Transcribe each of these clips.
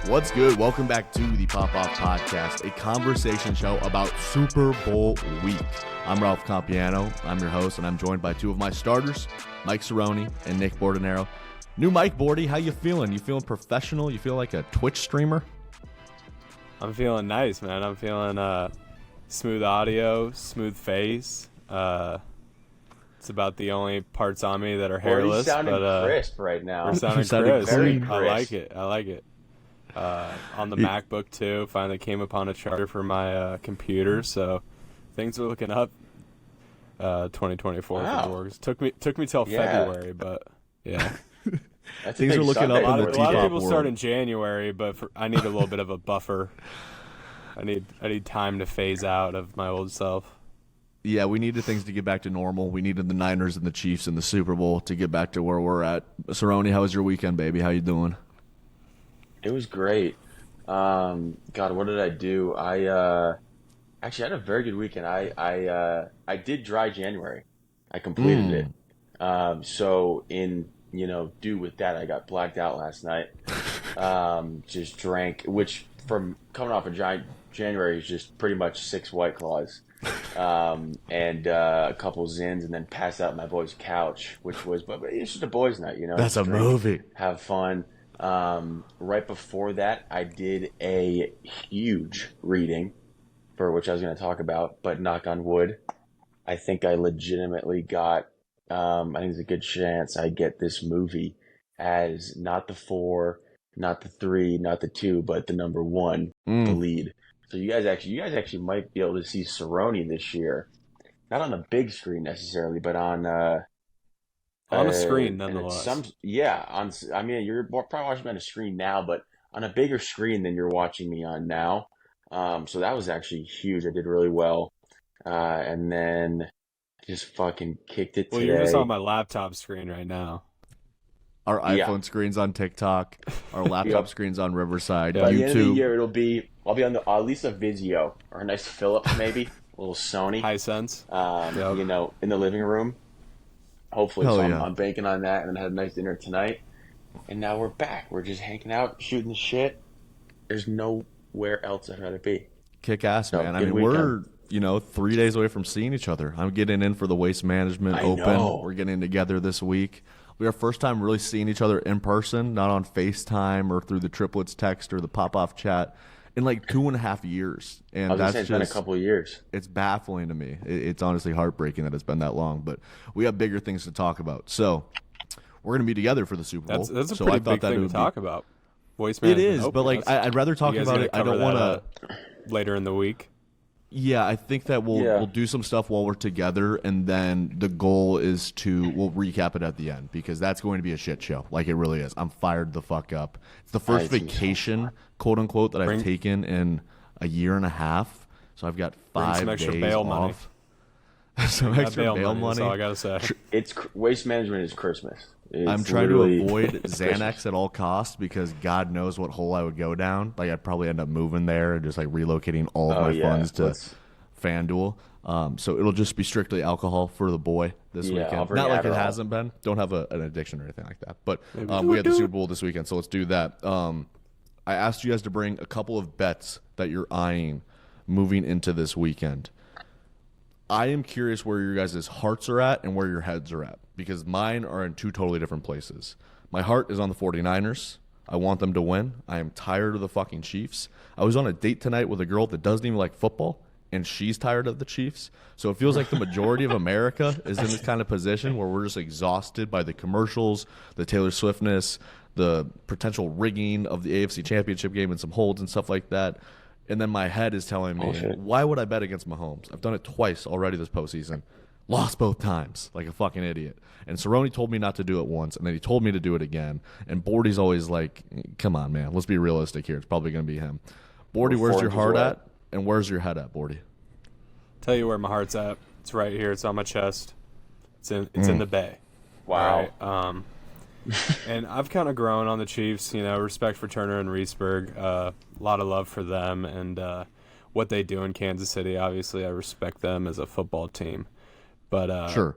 What's good? Welcome back to the Pop Off Podcast, a conversation show about Super Bowl week. I'm Ralph Compiano. I'm your host, and I'm joined by two of my starters, Mike Cerroni and Nick Bordenaro. New Mike, Bordy, how you feeling? You feeling professional? You feel like a Twitch streamer? I'm feeling nice, man. I'm feeling smooth audio, smooth face. It's about the only parts on me that are hairless. We're sounding crisp right now. We're sounding crisp. Very crisp. I like it. On the MacBook too. Finally came upon a charger for my computer, so things are looking up. 2024 Wow. for Borgs. Took me till February, but yeah. Things are looking up A in the lot of T-pop people world. start in January, but I need a little bit of a buffer. I need time to phase out of my old self. Yeah, we needed things to get back to normal. We needed the Niners and the Chiefs in the Super Bowl to get back to where we're at. Cerroni, how was your weekend, baby? How you doing? It was great. God, what did I do? I actually had a very good weekend. I did dry January. I completed it. So due with that, I got blacked out last night. Just drank, which from coming off of January is just pretty much 6 White Claws. And a couple Zins, and then passed out on my boy's couch, but it's just a boys' night, That's a drink, movie. Have fun. Right before that, I did a huge reading, for which I was going to talk about, but knock on wood, I think I legitimately got, I think there's a good chance I get this movie as not the 4, not the 3, not the 2, but the number 1, the lead. So you guys actually might be able to see Cerroni this year, not on a big screen necessarily, but on a screen nonetheless. You're probably watching me on a screen now, but on a bigger screen than you're watching me on now. So that was actually huge. I did really well, and then just fucking kicked it today. Well, you're just on my laptop screen right now. Our iPhone screen's on TikTok. Our laptop screen's on Riverside. By the end of the YouTube. year, I'll be on at least a Vizio or a nice Philips, maybe a little Sony. Hisense. In the living room. Hopefully, Hell so yeah. I'm banking on that, and then had a nice dinner tonight. And now we're back. We're just hanging out, shooting the shit. There's nowhere else I'd rather be. Kick ass, No, man. I good mean, weekend. we're 3 days away from seeing each other. I'm getting in for the Waste Management I Open. know. We're getting together this week. We our first time really seeing each other in person, not on FaceTime or through the Triplets text or the pop-off chat, in like 2.5 years. And I was that's gonna say, it's been a couple of years. It's baffling to me. It's honestly heartbreaking that it's been that long, but we have bigger things to talk about. So we're going to be together for the Super Bowl. That's a so pretty I thought big that thing would to talk be, about. Voice It management is, open. but like I'd rather talk You guys about gonna it. I cover don't want that, to. later in the week. Yeah, I think that we'll do some stuff while we're together, and then the goal is we'll recap it at the end, because that's going to be a shit show. Like, it really is. I'm fired the fuck up. It's the first vacation, quote unquote, that I've taken in a year and a half. So I've got 5 some extra days bail off. money. Some extra bail money. That's all I gotta say. It's Waste Management is Christmas. I'm trying to avoid Xanax at all costs, because God knows what hole I would go down. Like, I'd probably end up moving there and just like relocating all of my funds to FanDuel. So it'll just be strictly alcohol for the boy this weekend. Not like it hasn't been. Don't have an addiction or anything like that. But we had the Super Bowl this weekend, so let's do that. I asked you guys to bring a couple of bets that you're eyeing moving into this weekend. I am curious where your guys' hearts are at and where your heads are at, because mine are in 2 totally different places. My heart is on the 49ers. I want them to win. I am tired of the fucking Chiefs. I was on a date tonight with a girl that doesn't even like football, and she's tired of the Chiefs. So it feels like the majority of America is in this kind of position where we're just exhausted by the commercials, the Taylor Swiftness, the potential rigging of the AFC Championship game and some holds and stuff like that. And then my head is telling me, why would I bet against Mahomes? I've done it twice already this postseason. Lost both times, like a fucking idiot. And Cerroni told me not to do it once, and then he told me to do it again. And Bordy's always like, come on, man, let's be realistic here. It's probably going to be him. Bordy, where's your heart at, and where's your head at, Bordy? Tell you where my heart's at. It's right here. It's on my chest. It's in the bay. Wow. Right? And I've kind of grown on the Chiefs, respect for Turner and Reesburg, a lot of love for them and what they do in Kansas City. Obviously, I respect them as a football team. But Sure.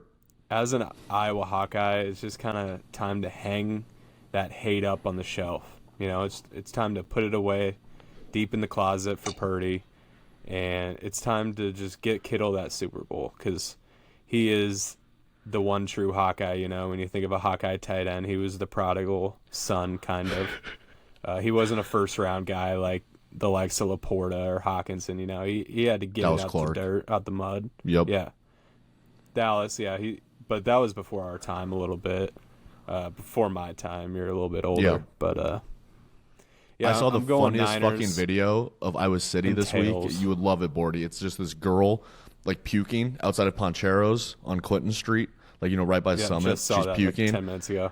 As an Iowa Hawkeye, it's just kind of time to hang that hate up on the shelf. You know, it's time to put it away deep in the closet for Purdy, and it's time to just get Kittle that Super Bowl, because he is the one true Hawkeye. You know, when you think of a Hawkeye tight end, he was the prodigal son, kind of. He wasn't a first-round guy like the likes of Laporta or Hawkinson. You know, he had to get it out the dirt, out the mud. Yep. Yeah. Dallas, yeah. But that was before our time a little bit. Before my time. You're a little bit older. Yeah. But yeah, I saw the funniest Niners fucking video of Iowa City this week. You would love it, Bordy. It's just this girl like puking outside of Ponchero's on Clinton Street, like, you know, right by Summit. Just saw She's that puking. like 10 minutes ago.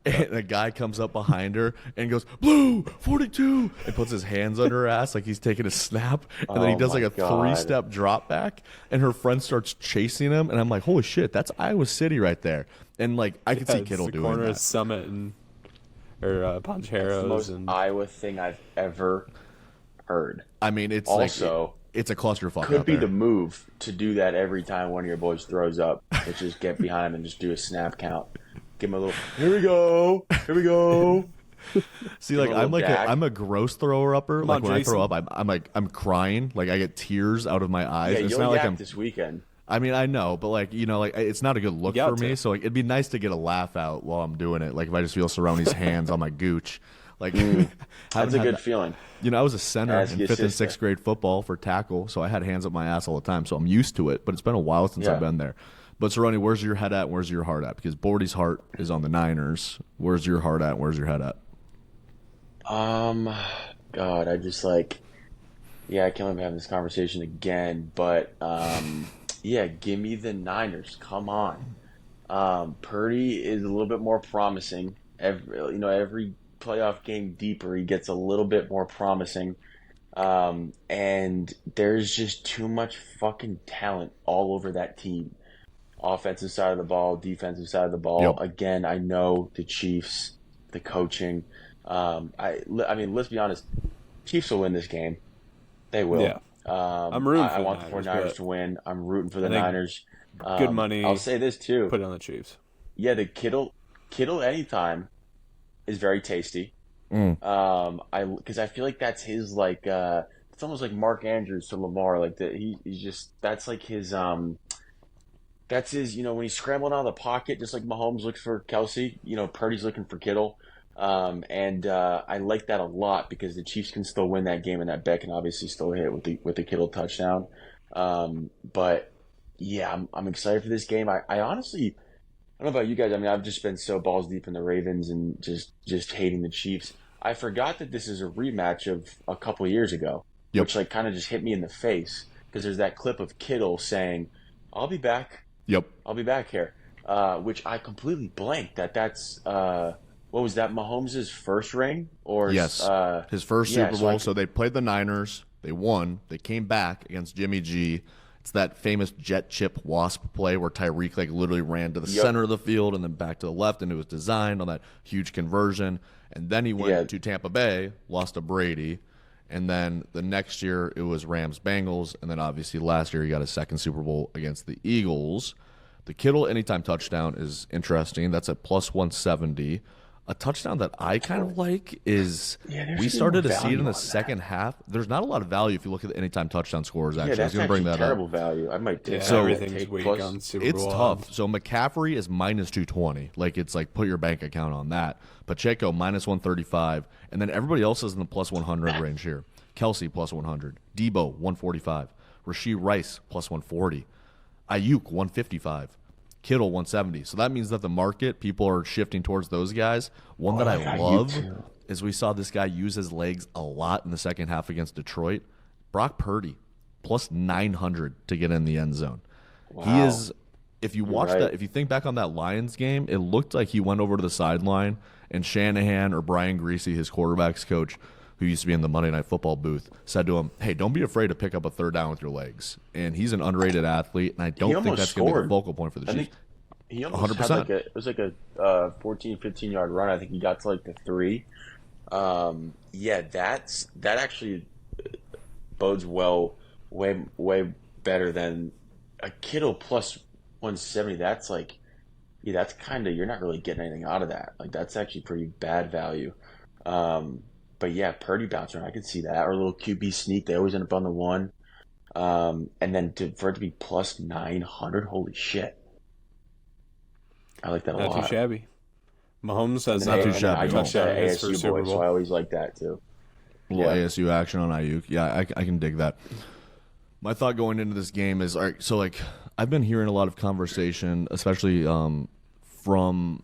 And a guy comes up behind her and goes, "Blue 42," and puts his hands under her ass like he's taking a snap. And then he does like a 3-step drop back, and her friend starts chasing him. And I'm like, holy shit, that's Iowa City right there. And like, I could see Kittle doing corner that. of Summit and Ponchero's. That's the most and Iowa thing I've ever heard. I mean, it's also like, it's a clusterfuck. Could out be there. the move to do that every time one of your boys throws up. Let's just get behind him and just do a snap count. Give him a little. Here we go. See, like, I'm a gross thrower upper. Come like on, when Jason. I throw up, I'm crying. Like, I get tears out of my eyes. Yeah, It's you'll not like yak I'm this weekend. I mean, I know, but like, you know, like, it's not a good look for me. So like, it'd be nice to get a laugh out while I'm doing it. Like if I just feel Cerroni's hands on my gooch, like That's a good feeling. You know, I was a center Ask in your 5th and sister. 6th grade football for tackle, so I had hands up my ass all the time. So I'm used to it, but it's been a while since I've been there. But Cerroni, where's your head at? Where's your heart at? Because Bordy's heart is on the Niners. Where's your heart at? Where's your head at? God, I just like, yeah, I can't believe I'm having this conversation again, but yeah, give me the Niners. Come on. Purdy is a little bit more promising. Every playoff game deeper, he gets a little bit more promising. And there's just too much fucking talent all over that team. Offensive side of the ball, defensive side of the ball. Yep. Again, I know the Chiefs, the coaching. I mean, let's be honest. Chiefs will win this game. They will. Yeah. I'm rooting for I the want the Niners, 49ers but to win. I'm rooting for the I think Niners. good money. I'll say this too. Put it on the Chiefs. Yeah, the Kittle anytime is very tasty. Because I feel like that's his like it's almost like Mark Andrews to Lamar, like that he's just that's like his that's his, you know, when he's scrambling out of the pocket, just like Mahomes looks for Kelsey, you know, Purdy's looking for Kittle. I like that a lot because the Chiefs can still win that game and that bet can obviously still hit with the Kittle touchdown. But yeah, I'm excited for this game. I honestly, I don't know about you guys. I mean, I've just been so balls deep in the Ravens and just hating the Chiefs. I forgot that this is a rematch of a couple of years ago, which like kind of just hit me in the face because there's that clip of Kittle saying, "I'll be back. I'll be back here," which I completely blanked. That's what was that? Mahomes' first ring, or yes, his first Super Bowl. So they played the Niners. They won. They came back against Jimmy G. It's that famous jet chip wasp play where Tyreek like literally ran to the center of the field and then back to the left, and it was designed on that huge conversion. And then he went to Tampa Bay, lost to Brady, and then the next year it was Rams-Bengals, and then obviously last year he got a second Super Bowl against the Eagles. The Kittle anytime touchdown is interesting. That's at plus 170. A touchdown that I kind of like is we started to see it in the second half. There's not a lot of value if you look at the anytime touchdown scores. Actually, that's I was going to bring that terrible up. Value. I might take so everything's weak on Super Bowl. It's tough. So McCaffrey is minus 220. Like it's like put your bank account on that. Pacheco minus 135, and then everybody else is in the plus 100 range here. Kelsey plus 100, Debo 145, Rashee Rice plus 140, Ayuk 155. Kittle 170. So that means that the market, people are shifting towards those guys. One that I love is we saw this guy use his legs a lot in the second half against Detroit. Brock Purdy plus 900 to get in the end zone. Wow. He is, if you watch that, if you think back on that Lions game, it looked like he went over to the sideline and Shanahan or Brian Greasy, his quarterback's coach, who used to be in the Monday Night Football booth, said to him, "Hey, don't be afraid to pick up a third down with your legs." And he's an underrated athlete, and I don't think that's going to be the focal point for the Chiefs. He almost 100%. Had it was like a 14, 15-yard run. I think he got to like the 3. That actually bodes well, way better than a Kittle plus 170. That's like, that's kind of, you're not really getting anything out of that. Like that's actually pretty bad value. But yeah, Purdy bouncing around, I could see that. Or a little QB sneak. They always end up on the one. And then for it to be plus 900, holy shit. I like that a lot. Not too shabby. Mahomes has not too shabby. I touched that touchdown ASU boy, so I always like that too. A little ASU action on Ayuk. Yeah, I can dig that. My thought going into this game is, all right, so like I've been hearing a lot of conversation, especially from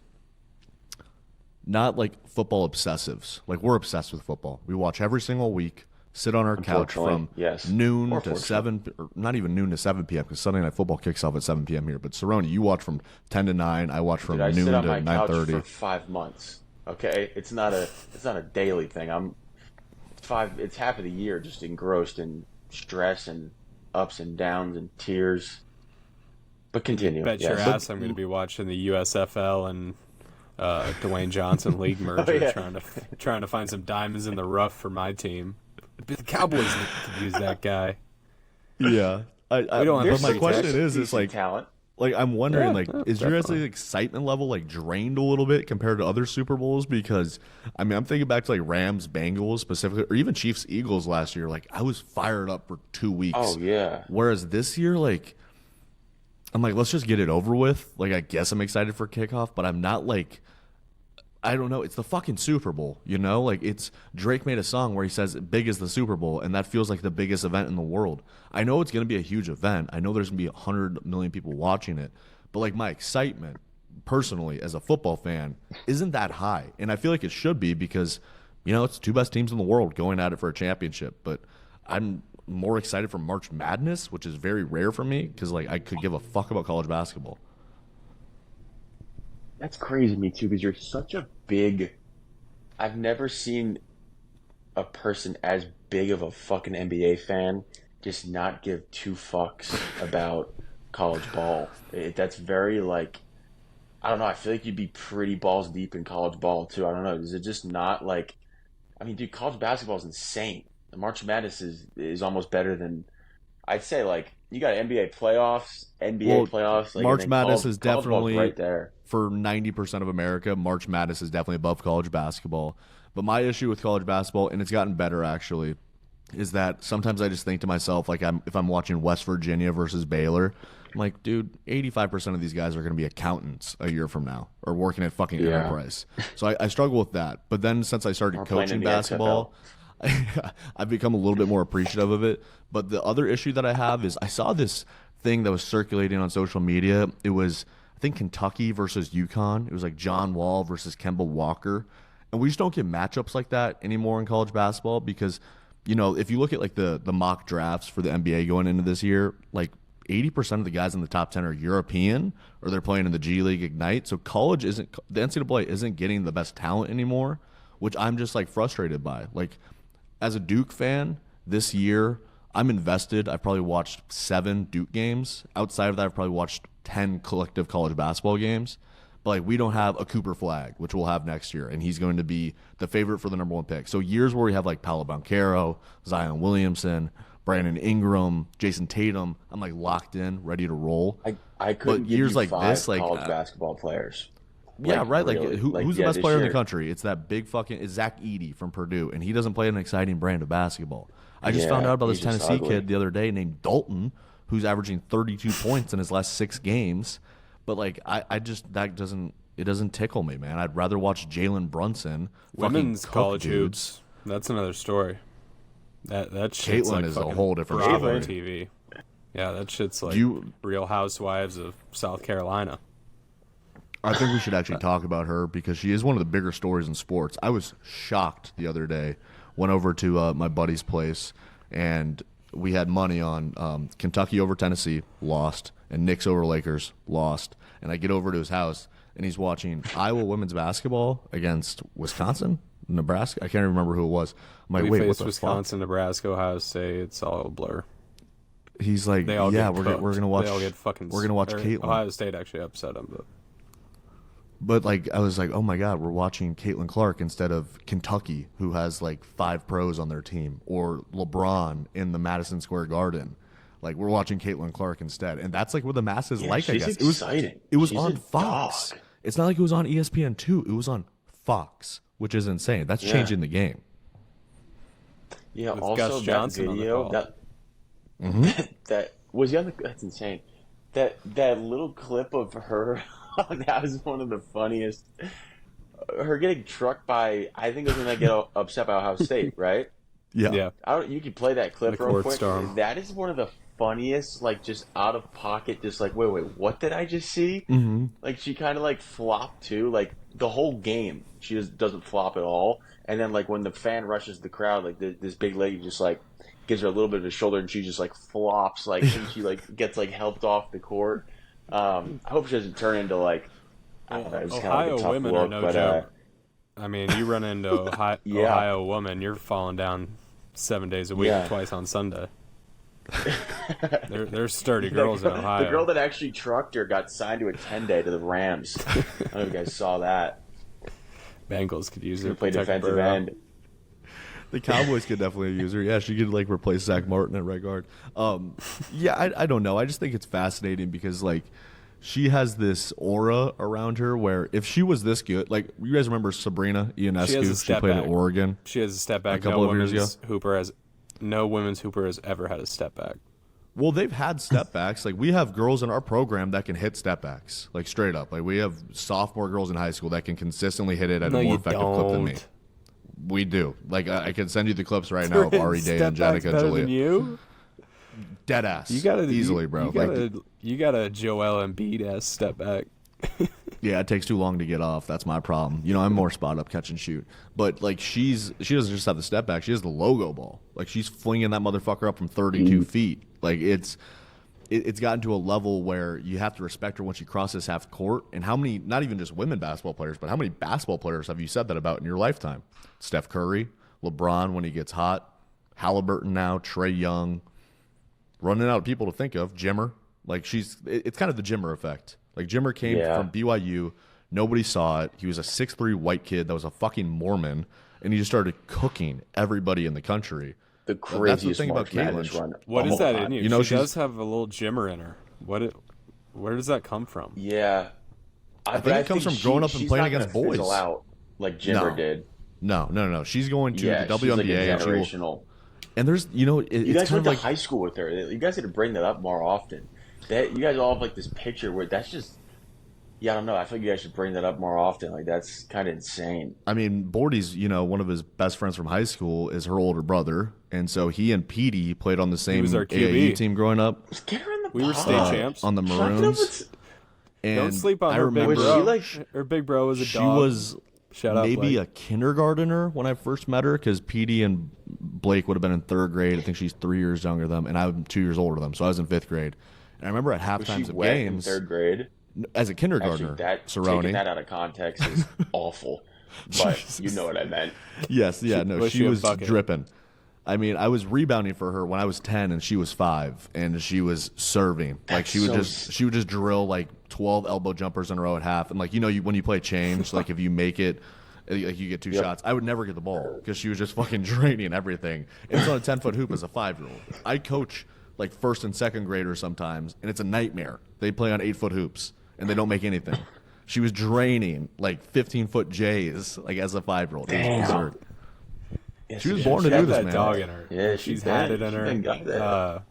not like football obsessives. Like we're obsessed with football. We watch every single week, sit on our couch from noon to 7, or not even noon to 7 p.m. because Sunday Night Football kicks off at 7 p.m. here. But Cerroni, you watch from 10 to 9. I watch from noon to 9:30. I sit on my couch for 5 months. Okay, it's not a daily thing. It's half of the year just engrossed in stress and ups and downs and tears. But continue. Bet your ass I'm going to be watching the USFL and Dwayne Johnson league merger, trying to find some diamonds in the rough for my team. The Cowboys could use that guy. Yeah, but my question is like talent. Like I'm wondering, is your guys' excitement level like drained a little bit compared to other Super Bowls? Because I mean, I'm thinking back to like Rams, Bengals specifically, or even Chiefs, Eagles last year. Like I was fired up for 2 weeks. Oh yeah. Whereas this year, like I'm like, let's just get it over with. Like I guess I'm excited for kickoff, but I'm not like. I don't know. It's the fucking Super Bowl, you know? Like, it's Drake made a song where he says big is the Super Bowl, and that feels like the biggest event in the world. I know it's going to be a huge event. I know there's going to be 100 million people watching it. But, like, my excitement, personally, as a football fan, isn't that high. And I feel like it should be because, you know, it's the 2 best teams in the world going at it for a championship. But I'm more excited for March Madness, which is very rare for me because, like, I could give a fuck about college basketball. That's crazy to me too, because you're such a big. I've never seen a person as big of a fucking NBA fan just not give 2 fucks about college ball. That's very like, I don't know. I feel like you'd be pretty balls deep in college ball too. I don't know. Is it just not like? I mean, dude, college basketball is insane. The March Madness is almost better than. I'd say like you got NBA playoffs, playoffs. Like, March Madness is definitely right there. For 90% of America, March Madness is definitely above college basketball. But my issue with college basketball, and it's gotten better actually, is that sometimes I just think to myself, like if I'm watching West Virginia versus Baylor, I'm like, dude, 85% of these guys are going to be accountants a year from now or working at fucking Enterprise. So I struggle with that. But then since I started coaching basketball, I've become a little bit more appreciative of it. But the other issue that I have is I saw this thing that was circulating on social media. It was, I think, Kentucky versus UConn. It was like John Wall versus Kemba Walker. And we just don't get matchups like that anymore in college basketball because, you know, if you look at like the mock drafts for the NBA going into this year, like 80% of the guys in the top 10 are European or they're playing in the G League Ignite. So college the NCAA isn't getting the best talent anymore, which I'm just like frustrated by. Like as a Duke fan this year, I'm invested. I've probably watched 7 Duke games. Outside of that, I've probably watched 10 collective college basketball games. But like we don't have a Cooper Flag, which we'll have next year, and he's going to be the favorite for the number 1 pick. So years where we have like Paolo Banchero, Zion Williamson, Brandon Ingram, Jason Tatum, I'm like locked in, ready to roll. I couldn't give years you like 5 this, like college basketball players. Yeah, right. Really. Like who's the best player in the country? It's that big fucking. It's Zach Edey from Purdue, and he doesn't play an exciting brand of basketball. I just found out about this Tennessee kid the other day named Dalton, who's averaging 32 points in his last 6 games. But like I just it doesn't tickle me, man. I'd rather watch Jalen Brunson. Women's college hoops. That's another story. That shit's Caitlin like is a whole different Bravo story. TV. Yeah, that shit's like Real Housewives of South Carolina. I think we should actually talk about her because she is one of the bigger stories in sports. I was shocked the other day. Went over to my buddy's place, and we had money on Kentucky over Tennessee, lost, and Knicks over Lakers, lost. And I get over to his house, and he's watching Iowa women's basketball against Wisconsin, Nebraska. I can't remember who it was. I'm like, wait, what the Wisconsin, fuck? Nebraska, Ohio State. It's all a blur. He's like, yeah, we're gonna watch. They all get fucking. We're gonna watch Caitlin. Ohio State actually upset them, But like I was like, oh my God, we're watching Caitlin Clark instead of Kentucky, who has like 5 pros on their team, or LeBron in the Madison Square Garden. Like we're watching Caitlin Clark instead, and that's like what the masses like. I guess exciting. It was she's on Fox. Dog. It's not like it was on ESPN2. It was on Fox, which is insane. That's changing the game. Yeah. With Also, Gus that Johnson on the video call. that was the other. That's insane. That little clip of her. That was one of the funniest. Her getting trucked by. I think it was when I get upset by Ohio State, right? Yeah. You could play that clip The real court quick. storm. That is one of the funniest, like, just out of pocket, just like, wait, what did I just see? Mm-hmm. Like, she kind of like flopped too. Like the whole game, she just doesn't flop at all. And then like when the fan rushes the crowd, like this big lady just like gives her a little bit of a shoulder, and she just like flops, like and she like gets like helped off the court. I hope she doesn't turn into like I don't know, it's kind of like a tough women look, are no but joke. I mean, you run into Ohio woman, you're falling down 7 days a week, twice on Sunday. They're sturdy girls in Ohio. The girl that actually trucked her got signed to a 10-day to the Rams. I don't know if you guys saw that. Bengals could use her She played protect defensive Burrow. end. The Cowboys could definitely use her. Yeah, she could like replace Zach Martin at right guard. I don't know. I just think it's fascinating because like she has this aura around her where if she was this good, like you guys remember Sabrina Ionescu? She played at Oregon. She has a step back. A couple of years ago. No women's hooper has ever had a step back. Well, they've had step backs. Like we have girls in our program that can hit step backs, like straight up. Like we have sophomore girls in high school that can consistently hit it at a more effective clip than me. We do. Like I can send you the clips right now of Ari Day and Jenica Julia. You? Dead ass. You got easily, bro. You got a Joel Embiid ass step back. Yeah, it takes too long to get off. That's my problem. You know, I'm more spot up, catch and shoot. But like she doesn't just have the step back. She has the logo ball. Like she's flinging that motherfucker up from 32 feet. Like it's gotten to a level where you have to respect her when she crosses half court. And how many, not even just women basketball players, but how many basketball players have you said that about in your lifetime? Steph Curry, LeBron when he gets hot, Halliburton now, Trae Young, running out of people to think of, Jimmer. Like it's kind of the Jimmer effect. Like Jimmer came from BYU. Nobody saw it. He was a 6'3" white kid that was a fucking Mormon, and he just started cooking everybody in the country. The craziest thing about Madness run. What is that in you? You know, she does have a little Jimmer in her. Where does that come from? Yeah. I think it comes from growing up and playing against boys. Out like Jimmer did. No. She's going to the WNBA. She's like generational. And there's, you guys went to high school with her. You guys need to bring that up more often. You guys all have like this picture where that's just, I don't know. I feel like you guys should bring that up more often. Like that's kind of insane. I mean, Bordy's, one of his best friends from high school is her older brother, and so he and Petey played on the same AAU team growing up. We were state champs on the Maroons. And don't sleep on her big bro. Her big bro was a dog. She was Shout out maybe Blake. a kindergartner when I first met her, because Petey and Blake would have been in third grade. I think she's 3 years younger than them, and I'm 2 years older than them, so I was in fifth grade. And I remember at halftimes of games, in third grade as a kindergartner, Cerroni. Taking that out of context is awful, but you know what I meant. Yes, yeah, no, she was dripping. I mean, I was rebounding for her when I was 10 and she was 5, and she was serving. Like she would just drill like 12 elbow jumpers in a row at half, and like when you play change, like if you make it, like you get two shots. I would never get the ball because she was just fucking draining everything. And it's on a 10-foot hoop as a 5-year-old. I coach like first and second graders sometimes, and it's a nightmare. They play on 8-foot hoops and they don't make anything. She was draining like 15-foot J's like as a 5-year-old. Damn. She was born to do this, that man. dog in her. Yeah, she's had it in her.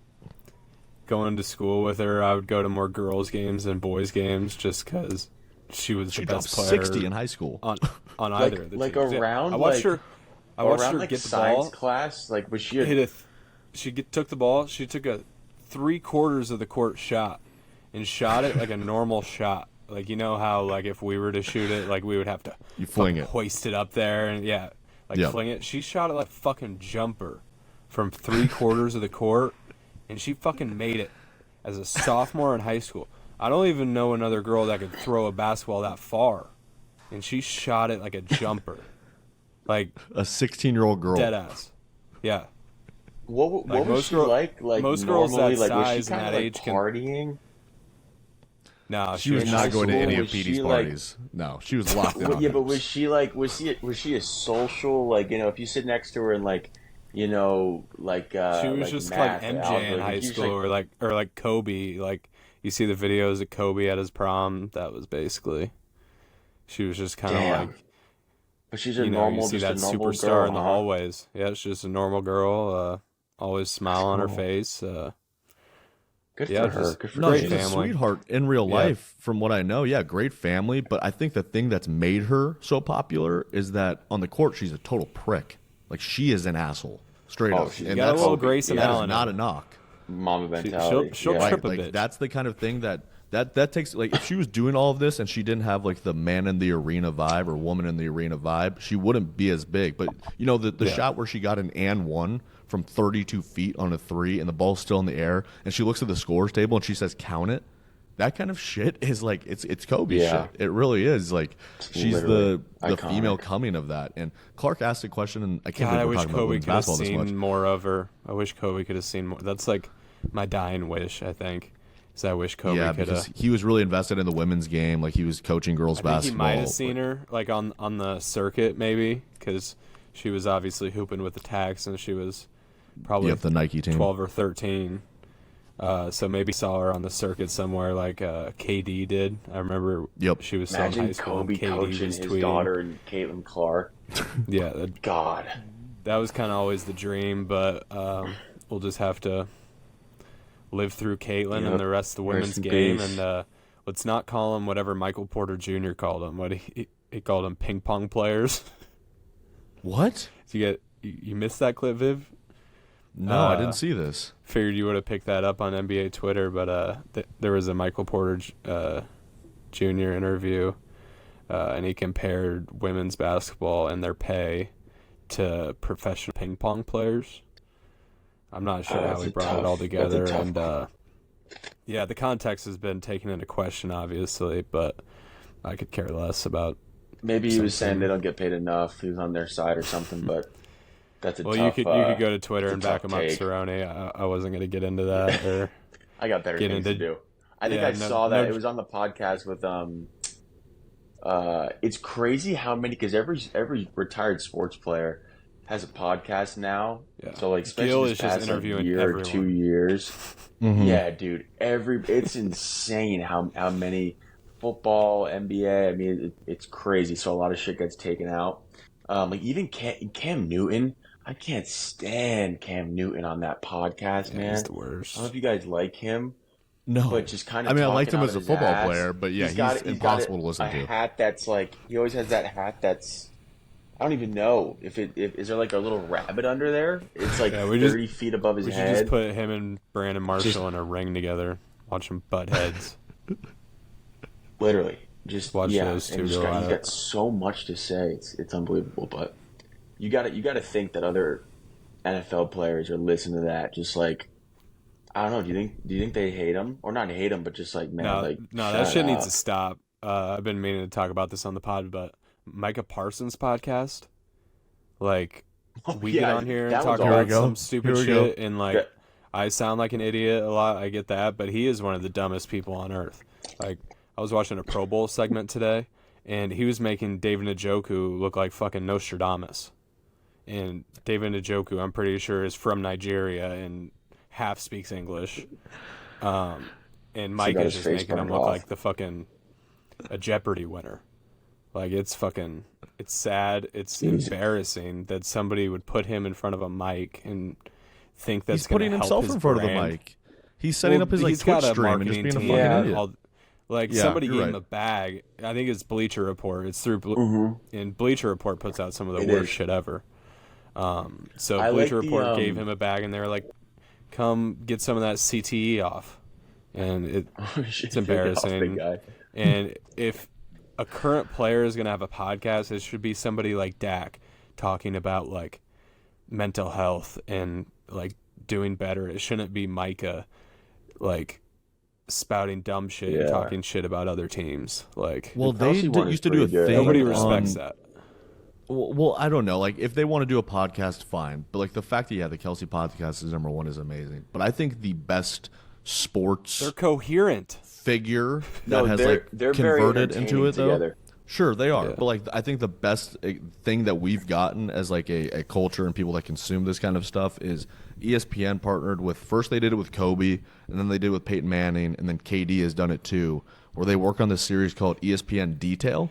Going to school with her, I would go to more girls' games than boys' games just because she was the best player. 60 in high school on either of the like teams. around. I watched her like get the science ball. class. Like was she? Took the ball. She took a 3/4 of the court shot and shot it like a normal shot. Like how like if we were to shoot it, like we would have to hoist it up there and fling it. She shot it like fucking jumper from 3/4 of the court, and she fucking made it as a sophomore in high school. I don't even know another girl that could throw a basketball that far, and she shot it like a jumper, like a 16-year-old girl, dead ass. Yeah. What was she like? Like most normally, girls that like, size was she and that age partying? No, she was not going to any of was she, Petey's parties. No, she was locked in. Yeah, but was she a social, like, if you sit next to her and like she was like just math, like MJ algebra, in high school, or like Kobe. Like you see the videos of Kobe at his prom. That was basically. She was just kind of like. But she's a you normal, see just a that normal superstar girl, in the huh? hallways. Yeah, it's just a normal girl. Always smile on her face. Good Yeah, for her. just Good for No, great her. she's a family. sweetheart in real Yeah. life, from what I know. Yeah, great family. But I think the thing that's made her so popular is that on the court, she's a total prick. Like, she is an asshole, straight Oh, up. she's And got a that's little Grayson that is Allen not in a her. knock. Mama mentality. She'll Yeah. trip a Like, bitch. that's the kind of thing that takes, like, if she was doing all of this and she didn't have like the man in the arena vibe or woman in the arena vibe, she wouldn't be as big. But the shot where she got an and one from 32 feet on a three and the ball's still in the air and she looks at the scores table and she says count it. That kind of shit is like it's Kobe Yeah. shit. It really is. Like, she's Literally the iconic. female coming of that. And Clark asked a question, and I can't God, I believe we're wish talking about Kobe women's could have basketball this much. seen more of her. I wish Kobe could have seen more. That's like my dying wish, I think. Is I wish Kobe Yeah, could because have. he was really invested in the women's game. Like, he was coaching girls I think he basketball. might have seen her like on the circuit maybe because she was obviously hooping with the Tax and she was probably Yep, the Nike team. 12 or 13. So maybe saw her on the circuit somewhere like KD did. I remember Yep. she was still in high Imagine school. Kobe and KD coaching was his tweeting. daughter and Caitlin Clark. Yeah, God. that was kind of always the dream, but we'll just have to live through Caitlin Yep. and the rest of the women's Rest in game, peace. and let's not call them whatever Michael Porter Jr. called them. What he called them ping pong players. What? So you missed that clip, Viv? No, I didn't see this. Figured you would have picked that up on NBA Twitter, but there was a Michael Porter Jr. interview, and he compared women's basketball and their pay to professional ping pong players. I'm not sure how That's he a brought it all tough- together, that's a tough and one. yeah, the context has been taken into question, obviously, but I could care less about. Maybe he was saying something. they don't get paid enough. He was on their side or something, but that's a Well, tough. you could go to Twitter it's a and back tough him up, take. Cerrone. I wasn't going to get into that. Or I got better get things into- to do. I think yeah, I no- saw that. no- It was on the podcast with it's crazy how many, because every retired sports player has a podcast now. Yeah. So like, especially Gil this is just past interviewing year or everyone. 2 years. Mm-hmm. Yeah, dude. It's insane how many football, NBA. I mean, it's crazy. So a lot of shit gets taken out. Like even Cam Newton. I can't stand Cam Newton on that podcast, man. He's the worst. I don't know if you guys like him. No. But just kind of. I mean, I liked talking him out as a of his football ass. player, but yeah, he's impossible to listen to. A hat that's like, he always has that hat that's, I don't even know if is there like a little rabbit under there? It's like Yeah, 30 feet above his We should head. just put him and Brandon Marshall in a ring together. Watch them butt heads. Literally, just Watch yeah. those two and go at he's it. got so much to say. It's unbelievable. But you got to think that other NFL players are listening to that. Just like, I don't know. Do you think they hate him or not hate him, but just like, man, No, like no, that shut shit needs up. to stop. I've been meaning to talk about this on the pod, but Micah Parsons' podcast, like, we get yeah, on here and that talk was about Here we go. some stupid Here we go. shit, and like, Yeah. I sound like an idiot a lot. I get that, but he is one of the dumbest people on earth. Like, I was watching a Pro Bowl segment today, and he was making David Njoku look like fucking Nostradamus. And David Njoku, I'm pretty sure, is from Nigeria and half speaks English. And Mike got is his just face making him burned look off. like the fucking a Jeopardy winner. Like, it's sad. It's embarrassing that somebody would put him in front of a mic and think that's He's putting gonna himself help his in front brand. of the mic. He's setting Well, up his like he's Twitch got a stream and just marketing being a team. fucking Yeah. idiot. Like, Yeah, somebody you're gave him right. a bag. I think it's Bleacher Report. It's through and Bleacher Report puts out some of the It worst is. shit ever. So I like Bleacher the, Report gave him a bag, and they were like, "Come get some of that CTE off." And it's embarrassing. And if a current player is gonna have a podcast, it should be somebody like Dak talking about like mental health and like doing better. It shouldn't be Micah like spouting dumb shit and Yeah. talking shit about other teams. Like, Well, The they Kelsey one is used to do a pretty good. thing. nobody on- respects that. Well, I don't know. Like, if they want to do a podcast, fine. But like the fact that the Kelsey podcast is number one is amazing. But I think the best sports They're coherent. figure that No, has they're very converted into entertaining it though. together. Sure, they are. Yeah. But like, I think the best thing that we've gotten as like a culture and people that consume this kind of stuff is ESPN partnered with. First, they did it with Kobe, and then they did it with Peyton Manning, and then KD has done it too, where they work on this series called ESPN Detail.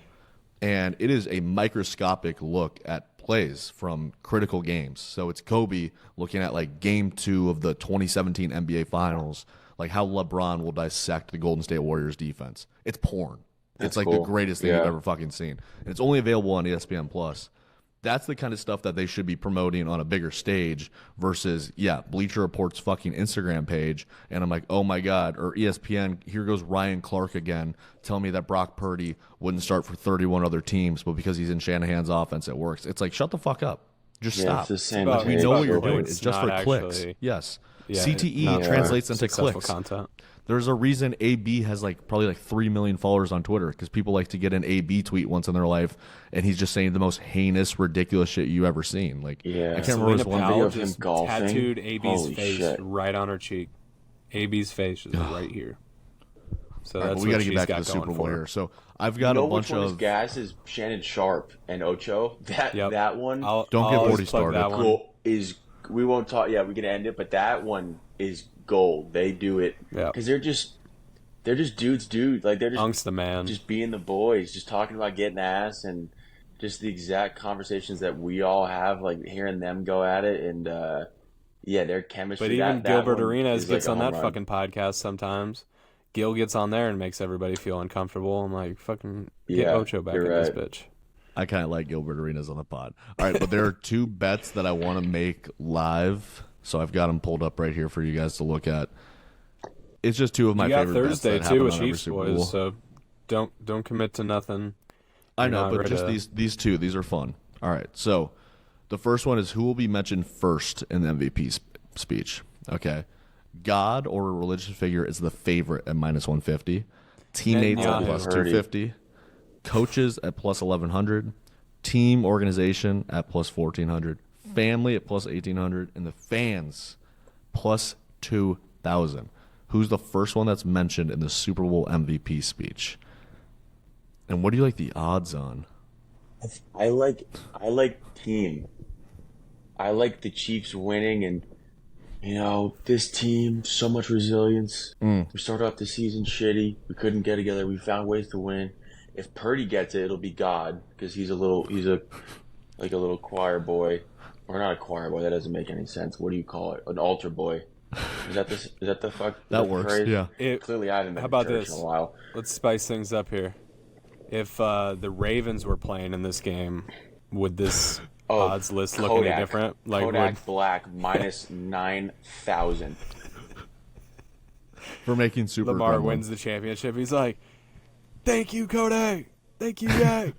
and it is a microscopic look at plays from critical games. So it's Kobe looking at like game 2 of the 2017 NBA Finals, like how LeBron will dissect the Golden State Warriors defense. It's porn. It's like cool. the greatest thing you've ever fucking seen. And it's only available on ESPN Plus. That's the kind of stuff that they should be promoting on a bigger stage versus, Bleacher Report's fucking Instagram page. And I'm like, oh my God. Or ESPN, here goes Ryan Clark again, telling me that Brock Purdy wouldn't start for 31 other teams, but because he's in Shanahan's offense, it works. It's like, shut the fuck up. Just stop. It's the same We know what you're doing. It's It's just for not clicks. actually- Yes. Yeah, CTE translates into clicks. Content. There's a reason AB has probably 3 million followers on Twitter because people like to get an AB tweet once in their life, and he's just saying the most heinous, ridiculous shit you ever seen. I can't remember his one video video. of him golfing. Tattooed AB's Holy face shit. right on her cheek. AB's face is right here. So All right, that's but we got to to get back to the Super Bowl here. So I've got a bunch which one is of. gas is Shannon Sharp and Ocho. That one Don't get always 40 plug started. that one. cool is we won't talk. Yeah, we can end it, but that one is gold. They do it because they're just dudes. Like they're just Unk's the man. just being the boys, just talking about getting ass and just the exact conversations that we all have. Like hearing them go at it and their chemistry. But even that Gilbert one Arenas is gets like on a that home run. fucking podcast sometimes. Gil gets on there and makes everybody feel uncomfortable. I'm like, fucking get Yeah, Ocho back in you're this right. bitch. I kind of like Gilbert Arenas on the pod. All right, but there are 2 bets that I want to make live, so I've got them pulled up right here for you guys to look at. It's just 2 of my You got favorite Thursday bets that too with happen on every Chiefs Super Bowl. boys, so don't commit to nothing. I You're know, not but ready just to- these 2, these are fun. All right, so the first one is who will be mentioned first in the MVP speech. Okay, God or a religious figure is the favorite at -150. Teammates at Netanyahu. plus 250. Coaches at plus 1100. Team organization at plus 1400. Family at plus 1800. And the fans plus 2000. Who's the first one that's mentioned in the Super Bowl MVP speech? And what do you like the odds on? I like team. I like the Chiefs winning and this team, so much resilience. We started off the season shitty. We couldn't get together. We found ways to win. If Purdy gets it, it'll be God because he's a little choir boy, or not a choir boy. That doesn't make any sense. What do you call it? An altar boy. Is that the fuck? That works. phrase? Yeah. Clearly, I haven't been How to about church this? in a while. Let's spice things up here. If the Ravens were playing in this game, would this odds list look any different? Kodak Black -9,000. For making Super Lamar Gremlin. wins the championship, he's like, "Thank you, Kodak. Thank you, Yak.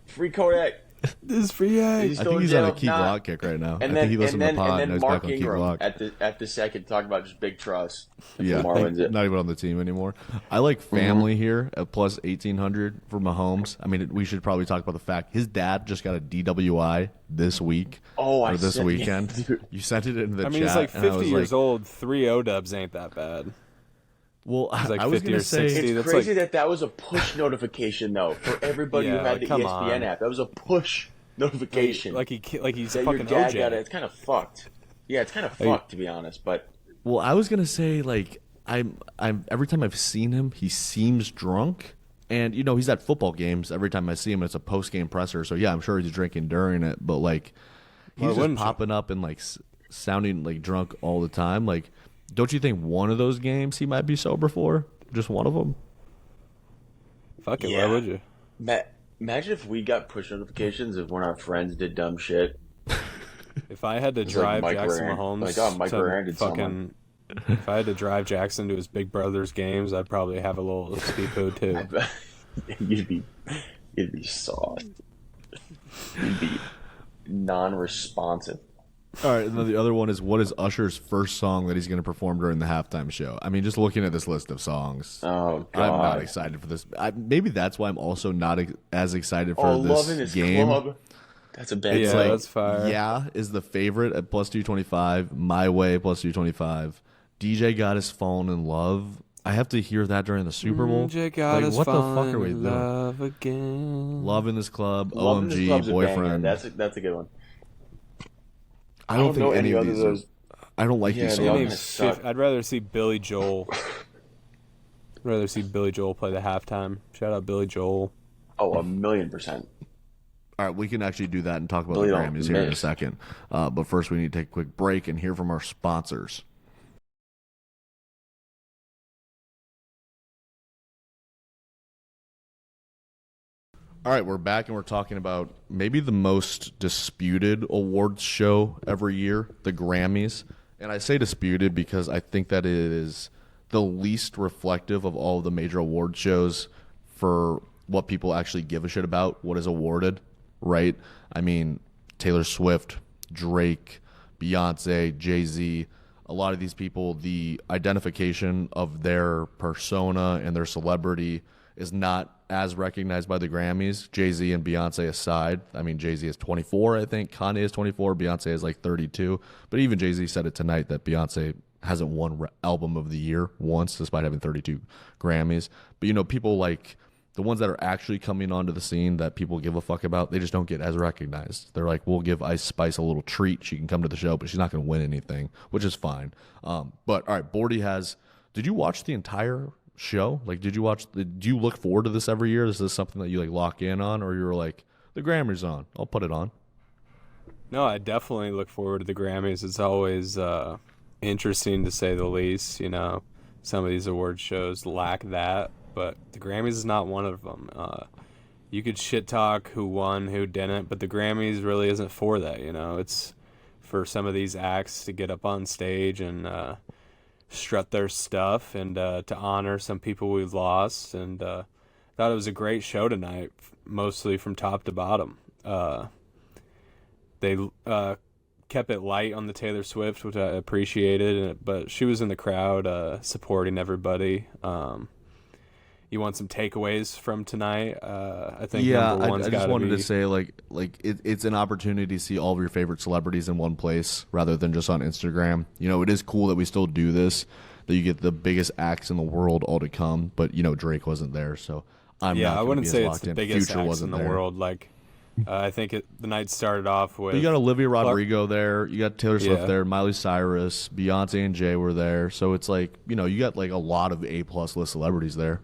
Free Kodak. This is for Yak." He's I still think in he's jail. on a Key Nah. Glock kick right now. And I then, think he listened and to the then, pod and and then now he's back Mark on Key Ingram Glock. at the second talking about just big trust. If Yeah, Lamar wins it. not even on the team anymore. I like family here at plus 1800 for Mahomes. I mean, we should probably talk about the fact his dad just got a DWI this week. I this said- weekend. You sent it in the I chat. mean, he's like and I 50 was years like, old. 3 O-dubs ain't that bad. Well, like I was 50 going or to say 60. It's That's crazy like- that was a push notification though for everybody who Yeah, had the come ESPN on. app. That was a push notification. Like he's that fucking your dad OJ. got it. It's kind of fucked. Yeah, it's kind of fucked to be honest. But Well, I was gonna say like I'm every time I've seen him, he seems drunk, and he's at football games. Every time I see him, it's a post game presser. So yeah, I'm sure he's drinking during it, but like Why he's just wouldn't you? popping up and like sounding like drunk all the time. Like, don't you think one of those games he might be sober for? Just one of them? Fuck it, Yeah. why would you? imagine if we got push notifications if one of our friends did dumb shit. If I had to like drive Mike Jackson Moran. Mahomes Like, oh, Mike to Moran did fucking, if I had to drive Jackson to his big brother's games, I'd probably have a little speedboat too. you'd be soft. You'd be non-responsive. All right, and then the other one is what is Usher's first song that he's going to perform during the halftime show? I mean, just looking at this list of songs, Oh God! I'm not excited for this. Maybe that's why I'm also not as excited for Love in this His game. Club. That's a bad. Yeah, song. that's fire. Yeah is the favorite at plus 225. My Way plus 225. DJ got his fallen in love. I have to hear that during the Super Bowl. Like, what the fuck are we doing? love again. Love in this club. Love in His OMG Club's a banger. boyfriend. That's a good one. I don't think know any any of other these. of those. I don't like Yeah, these they all songs. kinda suck. I'd rather see Billy Joel. I'd rather see Billy Joel play the halftime. Shout out Billy Joel. Oh, 1,000,000%. All right, we can actually do that and talk about the Grammys here in a second. But first, we need to take a quick break and hear from our sponsors. All right, we're back and we're talking about maybe the most disputed awards show every year, the Grammys. And I say disputed because I think that it is the least reflective of all of the major award shows for what people actually give a shit about, what is awarded, right? I mean, Taylor Swift, Drake, Beyonce, Jay-Z, a lot of these people, the identification of their persona and their celebrity is not as recognized by the Grammys, Jay-Z and Beyonce aside. I mean, Jay-Z is 24, I think. Kanye is 24. Beyonce is like 32. But even Jay-Z said it tonight that Beyonce hasn't won Album of the Year once, despite having 32 Grammys. But, you know, people like the ones that are actually coming onto the scene that people give a fuck about, they just don't get as recognized. They're like, we'll give Ice Spice a little treat. She can come to the show, but she's not going to win anything, which is fine. But, all right, Bordy has – did you watch the entire – show? Like, do you look forward to this every year? Is this something that you like lock in on, or you're like, the Grammys on, I'll put it on? No, I definitely look forward to the Grammys. It's always interesting to say the least. You know, some of these award shows lack that, but the Grammys is not one of them. You could shit talk who won, who didn't, but the Grammys really isn't for that. You know, it's for some of these acts to get up on stage and strut their stuff and to honor some people we've lost. And thought it was a great show tonight, mostly from top to bottom. They kept it light on the Taylor Swift, which I appreciated, but she was in the crowd supporting everybody. You want some takeaways from tonight? I think number one's I just wanted to say, it's an opportunity to see all of your favorite celebrities in one place rather than just on Instagram. You know, it is cool that we still do this, that you get the biggest acts in the world all to come, but, you know, Drake wasn't there, so I'm not I wouldn't say it's the biggest Future acts in the world. Like, I think the night started off with... But you got Olivia Rodrigo there, you got Taylor Swift there, Miley Cyrus, Beyonce and Jay were there, so it's like, you know, you got like a lot of A-plus list celebrities there.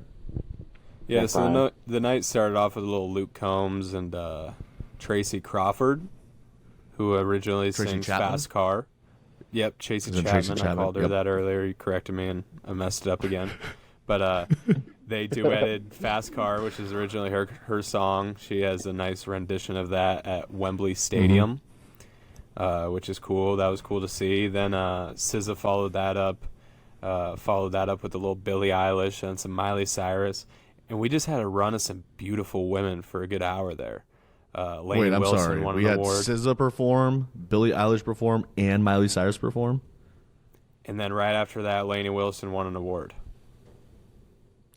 Yeah, so the night started off with a little Luke Combs and Tracy Crawford, who originally sings Fast Car. Yep, Tracy Chapman. I called her that earlier. You corrected me, and I messed it up again. But they duetted Fast Car, which is originally her song. She has a nice rendition of that at Wembley Stadium, which is cool. That was cool to see. Then SZA followed that up with a little Billie Eilish and some Miley Cyrus. And we just had a run of some beautiful women for a good hour there. Wait, I'm sorry. We had SZA perform, Billie Eilish perform, and Miley Cyrus perform? And then right after that, Lainey Wilson won an award.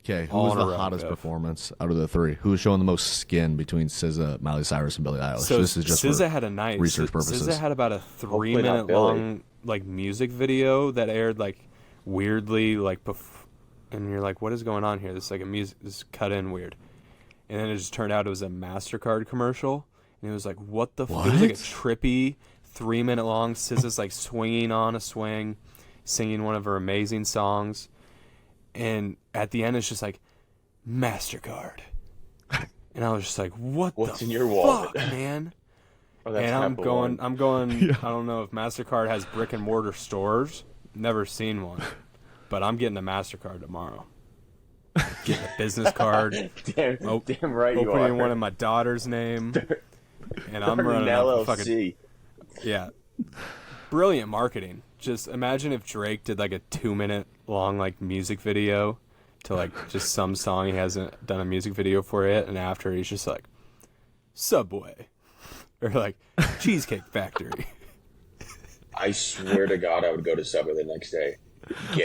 Okay, who was the hottest performance out of the three? Who was showing the most skin between SZA, Miley Cyrus, and Billie Eilish? So this is just SZA had a nice research purposes. SZA had about a 3-minute long like music video that aired like weirdly like before. And you're like, what is going on here? This is like this cut in weird. And then it just turned out it was a MasterCard commercial. And it was like, what the fuck? It was like a trippy 3-minute long. SZA's like swinging on a swing, singing one of her amazing songs. And at the end, it's just like, MasterCard. And I was just like, what's in your wallet, man? And I'm going, I don't know if MasterCard has brick and mortar stores. Never seen one. But I'm getting a MasterCard tomorrow. Getting a business card. Damn right you are. Opening one in my daughter's name. And I'm running a fucking... Yeah. Brilliant marketing. Just imagine if Drake did like a 2-minute long like music video to like just some song he hasn't done a music video for it, and after he's just like, Subway. Or like, Cheesecake Factory. I swear to God I would go to Subway the next day.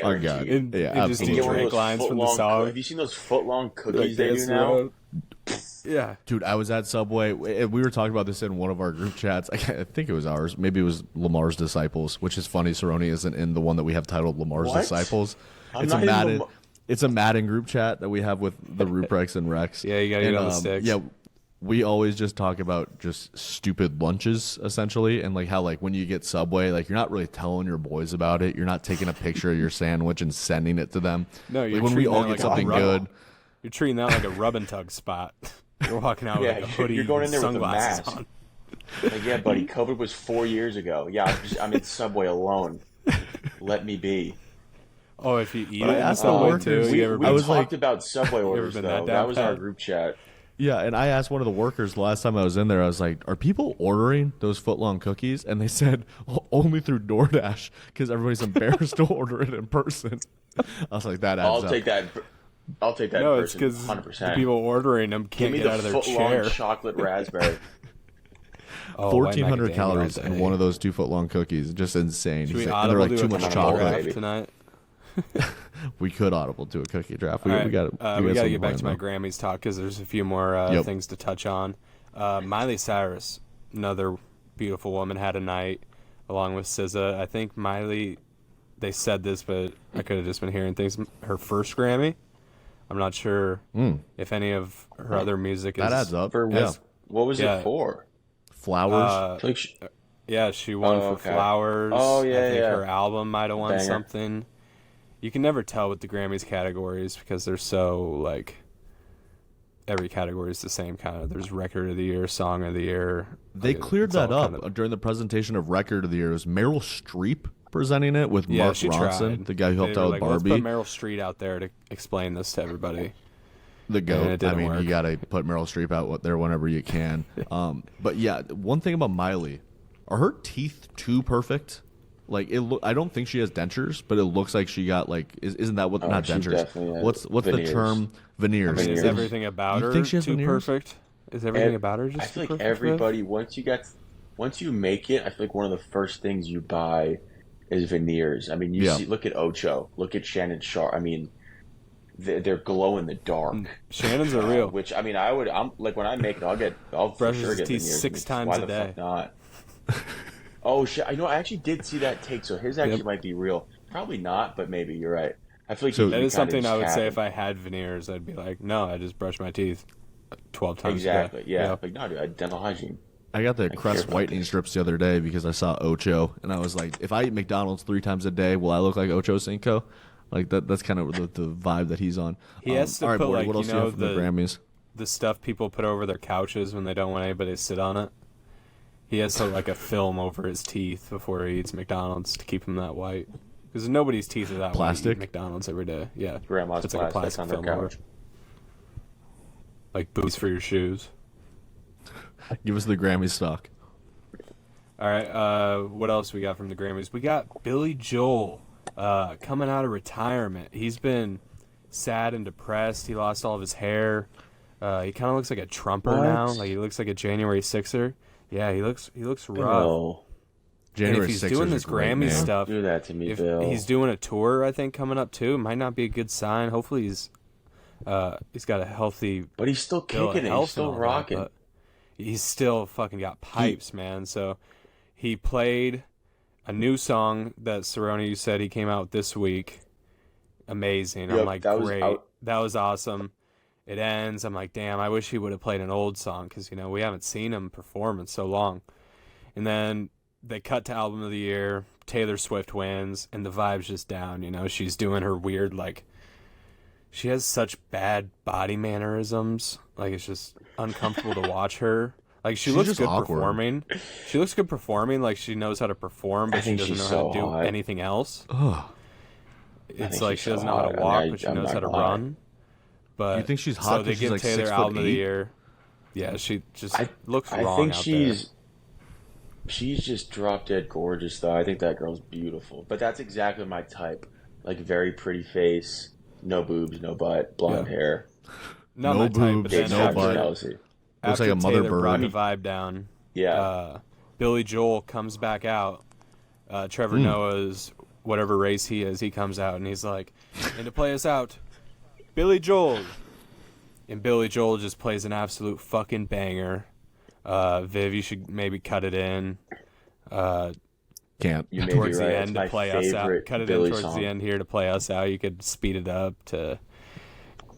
Oh God! And just do Drake lines from the song. Have you seen those foot-long cookies they do now? Yeah, dude, I was at Subway. We were talking about this in one of our group chats. I think it was ours. Maybe it was Lamar's Disciples, which is funny. Cerroni isn't in the one that we have titled Lamar's Disciples. It's a Madden group chat that we have with the Ruprex and Rex. Yeah, you gotta get on the sticks. Yeah. We always just talk about just stupid lunches, essentially, and like how like when you get Subway, like you're not really telling your boys about it. You're not taking a picture of your sandwich and sending it to them. No, you're like when we all get something good. You're treating that like a rub and tug spot. You're walking out with like a hoodie, you're going in there with a sunglasses mask. on. Like, yeah, buddy, COVID was 4 years ago. Yeah, I'm in Subway alone. Let me be. Oh, if you eat But I it, asked in the Subway workers- too, We you ever we been- was talked like- about Subway orders been though. that That down was our pat? group chat. Yeah, and I asked one of the workers the last time I was in there, I was like, are people ordering those footlong cookies? And they said, only through DoorDash, because everybody's embarrassed to order it in person. I was like, that adds I'll up. take that. I'll take that. No, in it's person, because 100%. the people ordering them Give can't me get the out of their foot-long chair. chocolate raspberry. Oh, white 1,400 macadamia calories all in day. one of those 2-foot-long cookies. Just insane. Should we And audible they're like do too a much cookie chocolate. draft baby. tonight? We could audible to a cookie draft. We, All right, we got we got to get back to my Grammys talk because there's a few more Yep. things to touch on. Miley Cyrus, another beautiful woman, had a night along with SZA. I think Miley, they said this, but I could have just been hearing things. Her first Grammy. I'm not sure if any of her other music is. That adds up. For Yeah. what was Yeah. it for? Flowers. I feel like Yeah, she won Oh, for okay. Flowers. Oh, yeah, I think yeah. her album might have won Banger. something. You can never tell with the Grammys categories because they're so, like, every category is the same kind of. There's Record of the Year, Song of the Year. They Like, cleared it's all that up kind of- during the presentation of Record of the Year. It was Meryl Streep presenting it with Yeah, Mark she Ronson, tried. the guy who helped They out were with like, Barbie. Let's put Meryl Streep out there to explain this to everybody. The And GOAT. it I didn't mean, work. you got to put Meryl Streep out there whenever you can. But yeah, one thing about Miley, are her teeth too perfect? Like I don't think she has dentures, but it looks like she got like isn't that what not she dentures? definitely has What's veneers. the term? Veneers. I mean, is Veneers. everything about You her think she has too veneers? perfect? Is everything about her just I feel too like perfect? everybody once you make it, I feel like one of the first things you buy is veneers. I mean, Yeah. look at Ocho, look at Shannon Sharp. I mean, they're glow in the dark. Shannon's a real. Which I mean, I'm like when I make it, I'll for Brushes sure his get teeth veneers. 6 times Why a the day. fuck not? Oh shit! I know. I actually did see that take. So his actually Yep. might be real. Probably not, but maybe you're right. I feel like So- you That is kinda something just I would have say it. if I had veneers. I'd be like, no, I just brush my teeth 12 times Exactly. a day. Yeah. Like no, dude. Dental hygiene. I got the care Crest about whitening this. strips the other day because I saw Ocho, and I was like, if I eat McDonald's 3 times a day, will I look like Ocho Cinco? Like that's kind of the vibe that he's on. He has to all right, put, Bordy, like, what else you do you know, have from the the- Grammys? The stuff people put over their couches when they don't want anybody to sit on it. He has to like a film over his teeth before he eats McDonald's to keep them that white. Because nobody's teeth are that Plastic? white. You eat McDonald's every day. Yeah. Grandma's It's like a plastic plastic on their film over. couch. Like boots for your shoes. Give us the Grammy stock. All right. What else we got from the Grammys? We got Billy Joel coming out of retirement. He's been sad and depressed. He lost all of his hair. He kind of looks like a Trumper What? now. Like he looks like a January 6er. Yeah, he looks rough. No, And January if he's 6ers doing are this great, Grammy man. stuff, do that to me, if Bill. he's doing a tour, I think coming up too, it might not be a good sign. Hopefully he's got a healthy But he's still bill of kicking it. health He's still and all that, rocking. but he's still fucking got pipes, man. So he played a new song that Cerroni, you said he came out this week. Amazing. I'm Yep, like, that was great. out. That was awesome. It ends. I'm like, damn, I wish he would have played an old song because, we haven't seen him perform in so long. And then they cut to Album of the Year. Taylor Swift wins, and the vibe's just down. She's doing her weird, like, she has such bad body mannerisms. Like, it's just uncomfortable to watch her. Like, she She's looks just good awkward. performing. She looks good performing. Like, she knows how to perform, but I she think doesn't know she's how so to do hot. anything else. Ugh. It's think like she's she doesn't so know how hot. to I walk, mean, but she I'm knows not how to gonna lie. run. But You think she's hot so 'cause they she's give like Taylor 6'8"? Album of the Year. Yeah, she just looks I wrong think out she's just drop dead gorgeous though. I think that girl's beautiful. But that's exactly my type. Like very pretty face, no boobs, no butt, blonde Yeah. hair. there. Not No my type, but boobs, then no Jackson butt. Kelsey. Looks after like a mother Taylor brought bird. the vibe down, Yeah. Billy Joel comes back out. Trevor Noah's whatever race he is, he comes out and he's like, and to play us out, Billy Joel. And Billy Joel just plays an absolute fucking banger. Viv, you should maybe cut it in. Can't. You may Towards be the right. end It's to my play us out. favorite Cut it Billy in towards song. the end here to play us out. You could speed it up to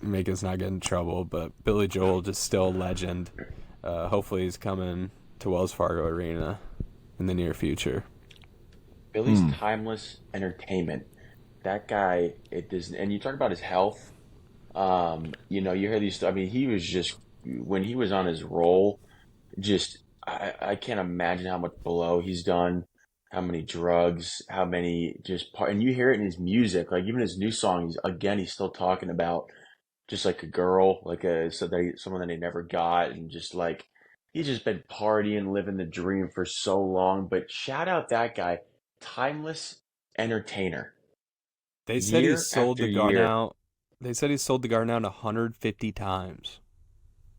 make us not get in trouble. But Billy Joel just still a legend. Hopefully he's coming to Wells Fargo Arena in the near future. Billy's timeless entertainment. That guy, it doesn't. And you talk about his health. You hear these. I mean, he was just when he was on his roll, just I can't imagine how much blow he's done, how many drugs, how many and you hear it in his music, like even his new song, he's still talking about just like a girl, like someone that he never got, and just like he's just been partying, living the dream for so long. But shout out that guy, timeless entertainer. They said Year he's sold after the garden year. out. They said he's sold the garden out 150 times.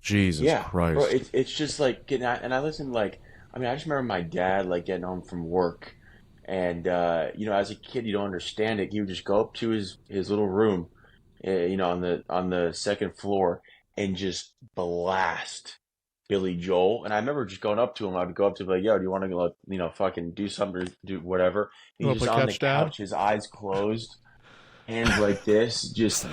Jesus Yeah, bro, Christ. it's just like getting out, and I listen like I mean I just remember my dad like getting home from work, and as a kid you don't understand it. He would just go up to his little room, on the second floor, and just blast Billy Joel. And I remember just going up to him. I'd go up to him like, "Yo, do you want to go, fucking do something, or do whatever?" You He's want to just play on the catch, Dad? couch, his eyes closed, hands like this, just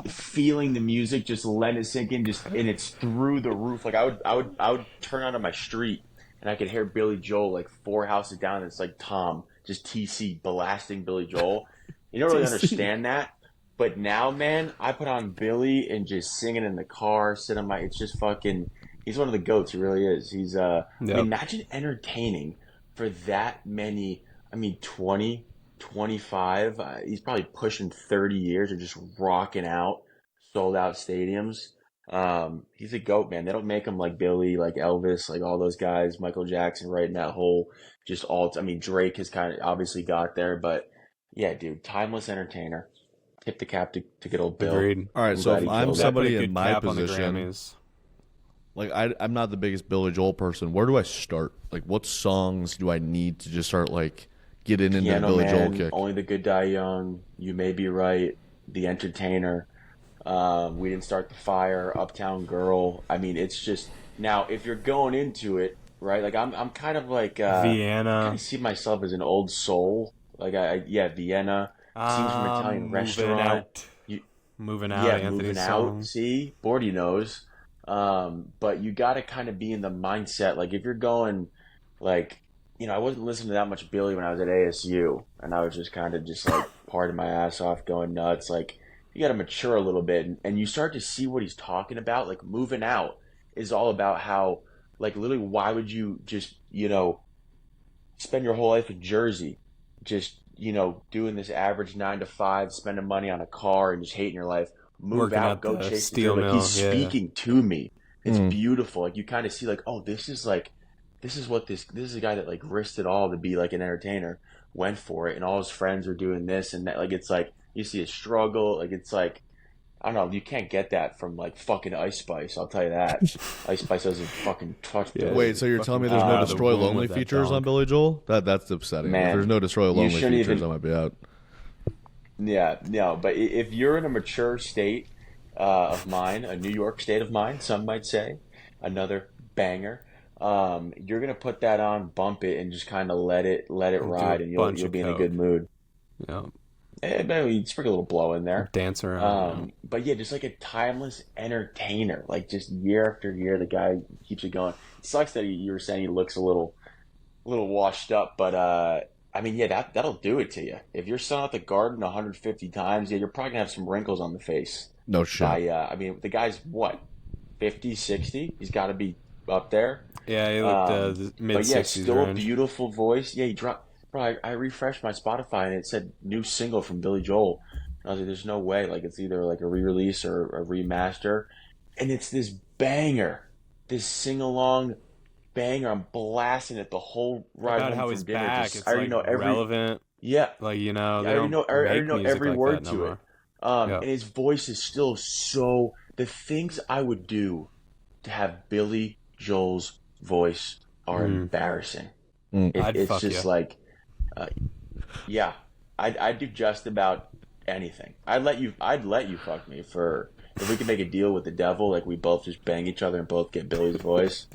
feeling the music, just letting it sink in, and it's through the roof. Like I would turn onto my street and I could hear Billy Joel like four houses down, and it's like Tom, just TC blasting Billy Joel. You don't really understand that. But now, man, I put on Billy and just singing in the car, it's just fucking, he's one of the goats. He really is. I mean, Yep. imagine entertaining for that many, I mean, 20, 25. He's probably pushing 30 years of just rocking out, sold out stadiums. He's a goat, man. They don't make him like Billy, like Elvis, like all those guys, Michael Jackson, right in that whole, I mean, Drake has kind of obviously got there, but yeah, dude, timeless entertainer. Tip the cap to good old Bill. Agreed. All right, I'm so glad if he I'm killed it. somebody Put a in good my cap on the position, Grammys. like I'm not the biggest Billy Joel person. Where do I start? Like, what songs do I need to just start like getting into the Piano Billy Joel Man, kick? Only the Good Die Young, You May Be Right, The Entertainer, We Didn't Start the Fire, Uptown Girl. I mean, it's just now if you're going into it, right? Like I'm kind of like I kind Vienna. of see myself as an old soul. Like yeah, Vienna, Scenes from an Italian Moving Restaurant. out. You, Moving out, Yeah, Anthony's moving out. song. See, Bordy knows. But you got to kind of be in the mindset. Like if you're going, like, I wasn't listening to that much Billy when I was at ASU, and I was just kind of just like partying my ass off, going nuts. Like you got to mature a little bit, and you start to see what he's talking about. Like moving out is all about how, like, literally, why would you just, spend your whole life in Jersey, just doing this average 9 to 5, spending money on a car and just hating your life. Move Working out, at go the chase the steel dream. Like mill. he's Yeah. speaking to me. It's Mm. beautiful. Like you kind of see, like, oh, this is what this is a guy that like risked it all to be like an entertainer, went for it, and all his friends are doing this and that. Like it's like you see a struggle. Like it's like I don't know. You can't get that from like fucking Ice Spice. I'll tell you that. Ice Spice doesn't fucking touch Yeah. Billy. Wait, so you're telling me there's no out of the Destroy womb Lonely with that features on dunk. Billy Joel? That's upsetting. If Man, there's no Destroy you Lonely shouldn't features, even. I might be out. Yeah, no, but if you're in a mature state of mind, a New York state of mind, some might say, another banger, you're gonna put that on, bump it, and just kind of let it Do a ride, and bunch you'll of be in a coke. good mood. Yeah. Maybe you sprinkle a little blow in there. Dance around. But yeah, just like a timeless entertainer, like just year after year, the guy keeps it going. It sucks that you were saying he looks a little washed up, but I mean, yeah, that'll do it to you. If you're selling out the Garden 150 times, yeah, you're probably gonna have some wrinkles on the face. No shit. I mean, the guy's what, 50, 60? He's got to be up there. Yeah, he looked mid But yeah, 60s still a range. beautiful voice. Yeah, he dropped. Bro, I refreshed my Spotify and it said new single from Billy Joel. And I was like, there's no way. Like, it's either like a re-release or a remaster. And it's this banger, this sing-along banger. I'm blasting it the whole ride About home how from he's dinner. back. Just, It's I already like know every relevant. yeah. Like, they I already don't I already make know music every like word that no to it. more. Yeah. And his voice is still so. The things I would do to have Billy Joel's voice are embarrassing. I'd It's fuck just you. like, yeah, I'd do just about anything. I'd let you fuck me for if we could make a deal with the devil, like we both just bang each other and both get Billy's voice.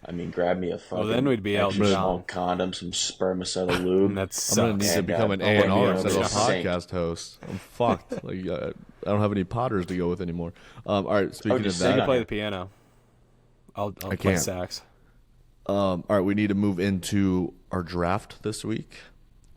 I mean, grab me a fucking then we'd be Elton extra John. small condom, some spermicide lube. And that I'm gonna need sucks. to And, become an oh, A&R yeah, instead of a it's a saint. podcast host. I'm fucked. Like I don't have any Potters to go with anymore. All right, speaking of just sing You that, on play it. the piano. I'll play can't. sax. all right, we need to move into our draft this week.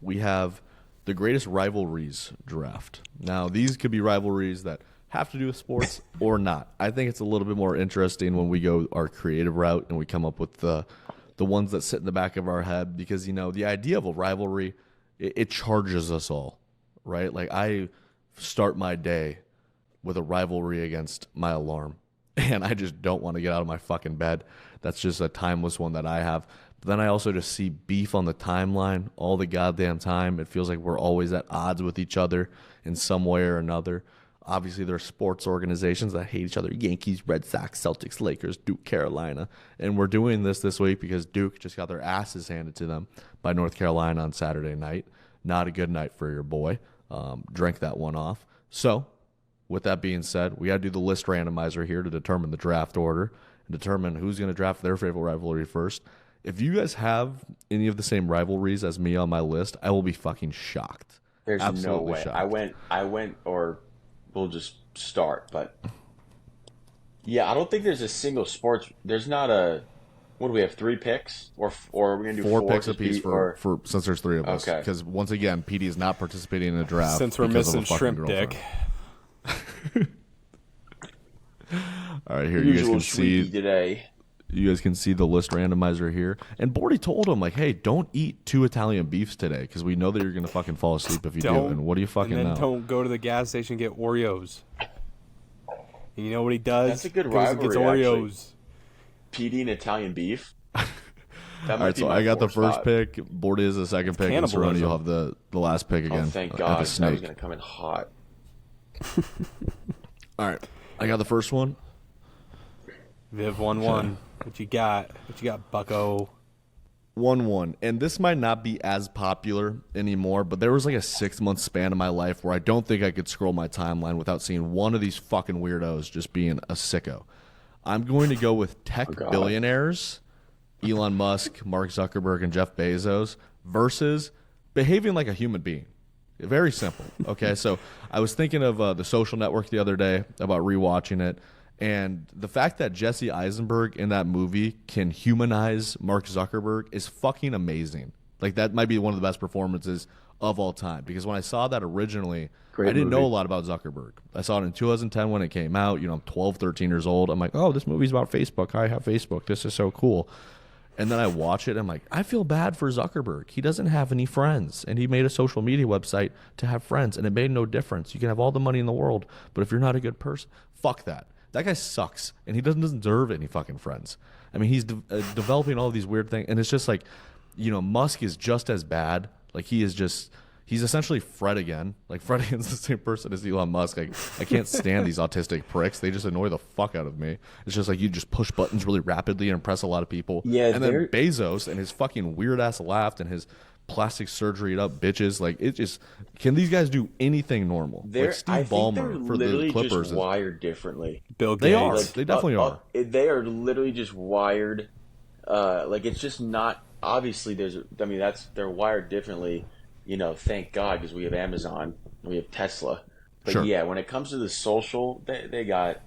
We have the greatest rivalries draft. Now, these could be rivalries that have to do with sports or not. I think it's a little bit more interesting when we go our creative route and we come up with the ones that sit in the back of our head, because, the idea of a rivalry, it charges us all, right? Like, I start my day with a rivalry against my alarm, and I just don't want to get out of my fucking bed. That's just a timeless one that I have. But then I also just see beef on the timeline all the goddamn time. It feels like we're always at odds with each other in some way or another. Obviously, there are sports organizations that hate each other. Yankees, Red Sox, Celtics, Lakers, Duke, Carolina. And we're doing this week because Duke just got their asses handed to them by North Carolina on Saturday night. Not a good night for your boy. Drank that one off. So, with that being said, we got to do the list randomizer here to determine the draft order and determine who's going to draft their favorite rivalry first. If you guys have any of the same rivalries as me on my list, I will be fucking shocked. There's Absolutely no way. Shocked. I went, or we'll just start. But yeah, I don't think there's a single sports. There's not a. What do we have? 3 picks, or are we gonna do four picks apiece for since there's 3 of us? Okay. Because once again, PD is not participating in the draft Since we're because of missing a fucking Shrimp girlfriend. Dick. All right, here you guys can see today. You guys can see the list randomizer here. And Bordy told him, like, hey, don't eat 2 Italian beefs today because we know that you're going to fucking fall asleep if you do. And what do you fucking and then know? Don't go to the gas station and get Oreos. And you know what he does? That's a good Goes and gets rivalry, Oreos. PD and Italian beef. All right, so I got the first pick. Bordy is the second pick. And Cerroni, you'll have the last pick again. Oh, thank God. The That was snake. going to come in hot. All right, I got the first one. Viv 1-1. What you got? What you got, bucko? 1-1. And this might not be as popular anymore, but there was like a 6-month span of my life where I don't think I could scroll my timeline without seeing one of these fucking weirdos just being a sicko. I'm going to go with tech billionaires, Elon Musk, Mark Zuckerberg, and Jeff Bezos, versus behaving like a human being. Very simple. Okay, so I was thinking of The Social Network the other day about rewatching it. And the fact that Jesse Eisenberg in that movie can humanize Mark Zuckerberg is fucking amazing. Like, that might be one of the best performances of all time. Because when I saw that originally, I didn't know a lot about Zuckerberg. I saw it in 2010 when it came out. I'm 12, 13 years old. I'm like, oh, this movie's about Facebook. I have Facebook. This is so cool. And then I watch it, and I'm like, I feel bad for Zuckerberg. He doesn't have any friends, and he made a social media website to have friends, and it made no difference. You can have all the money in the world, but if you're not a good person, fuck that. That guy sucks, and he doesn't deserve any fucking friends. I mean, he's developing all these weird things, and it's just like, Musk is just as bad. Like, he's essentially Fred again. Like, Fred again's the same person as Elon Musk. Like, I can't stand these autistic pricks. They just annoy the fuck out of me. It's just like you just push buttons really rapidly and impress a lot of people. Yeah, and then Bezos and his fucking weird-ass laugh and his plastic surgery up bitches. Like, it just, can these guys do anything normal? Like Steve Ballmer for the Clippers. Just wired differently. Bill Gates. They are. They definitely are. They are literally just wired. Like, it's just not. Obviously, they're wired differently. Thank God, because we have Amazon, we have Tesla. But sure. Yeah, when it comes to the social, they got.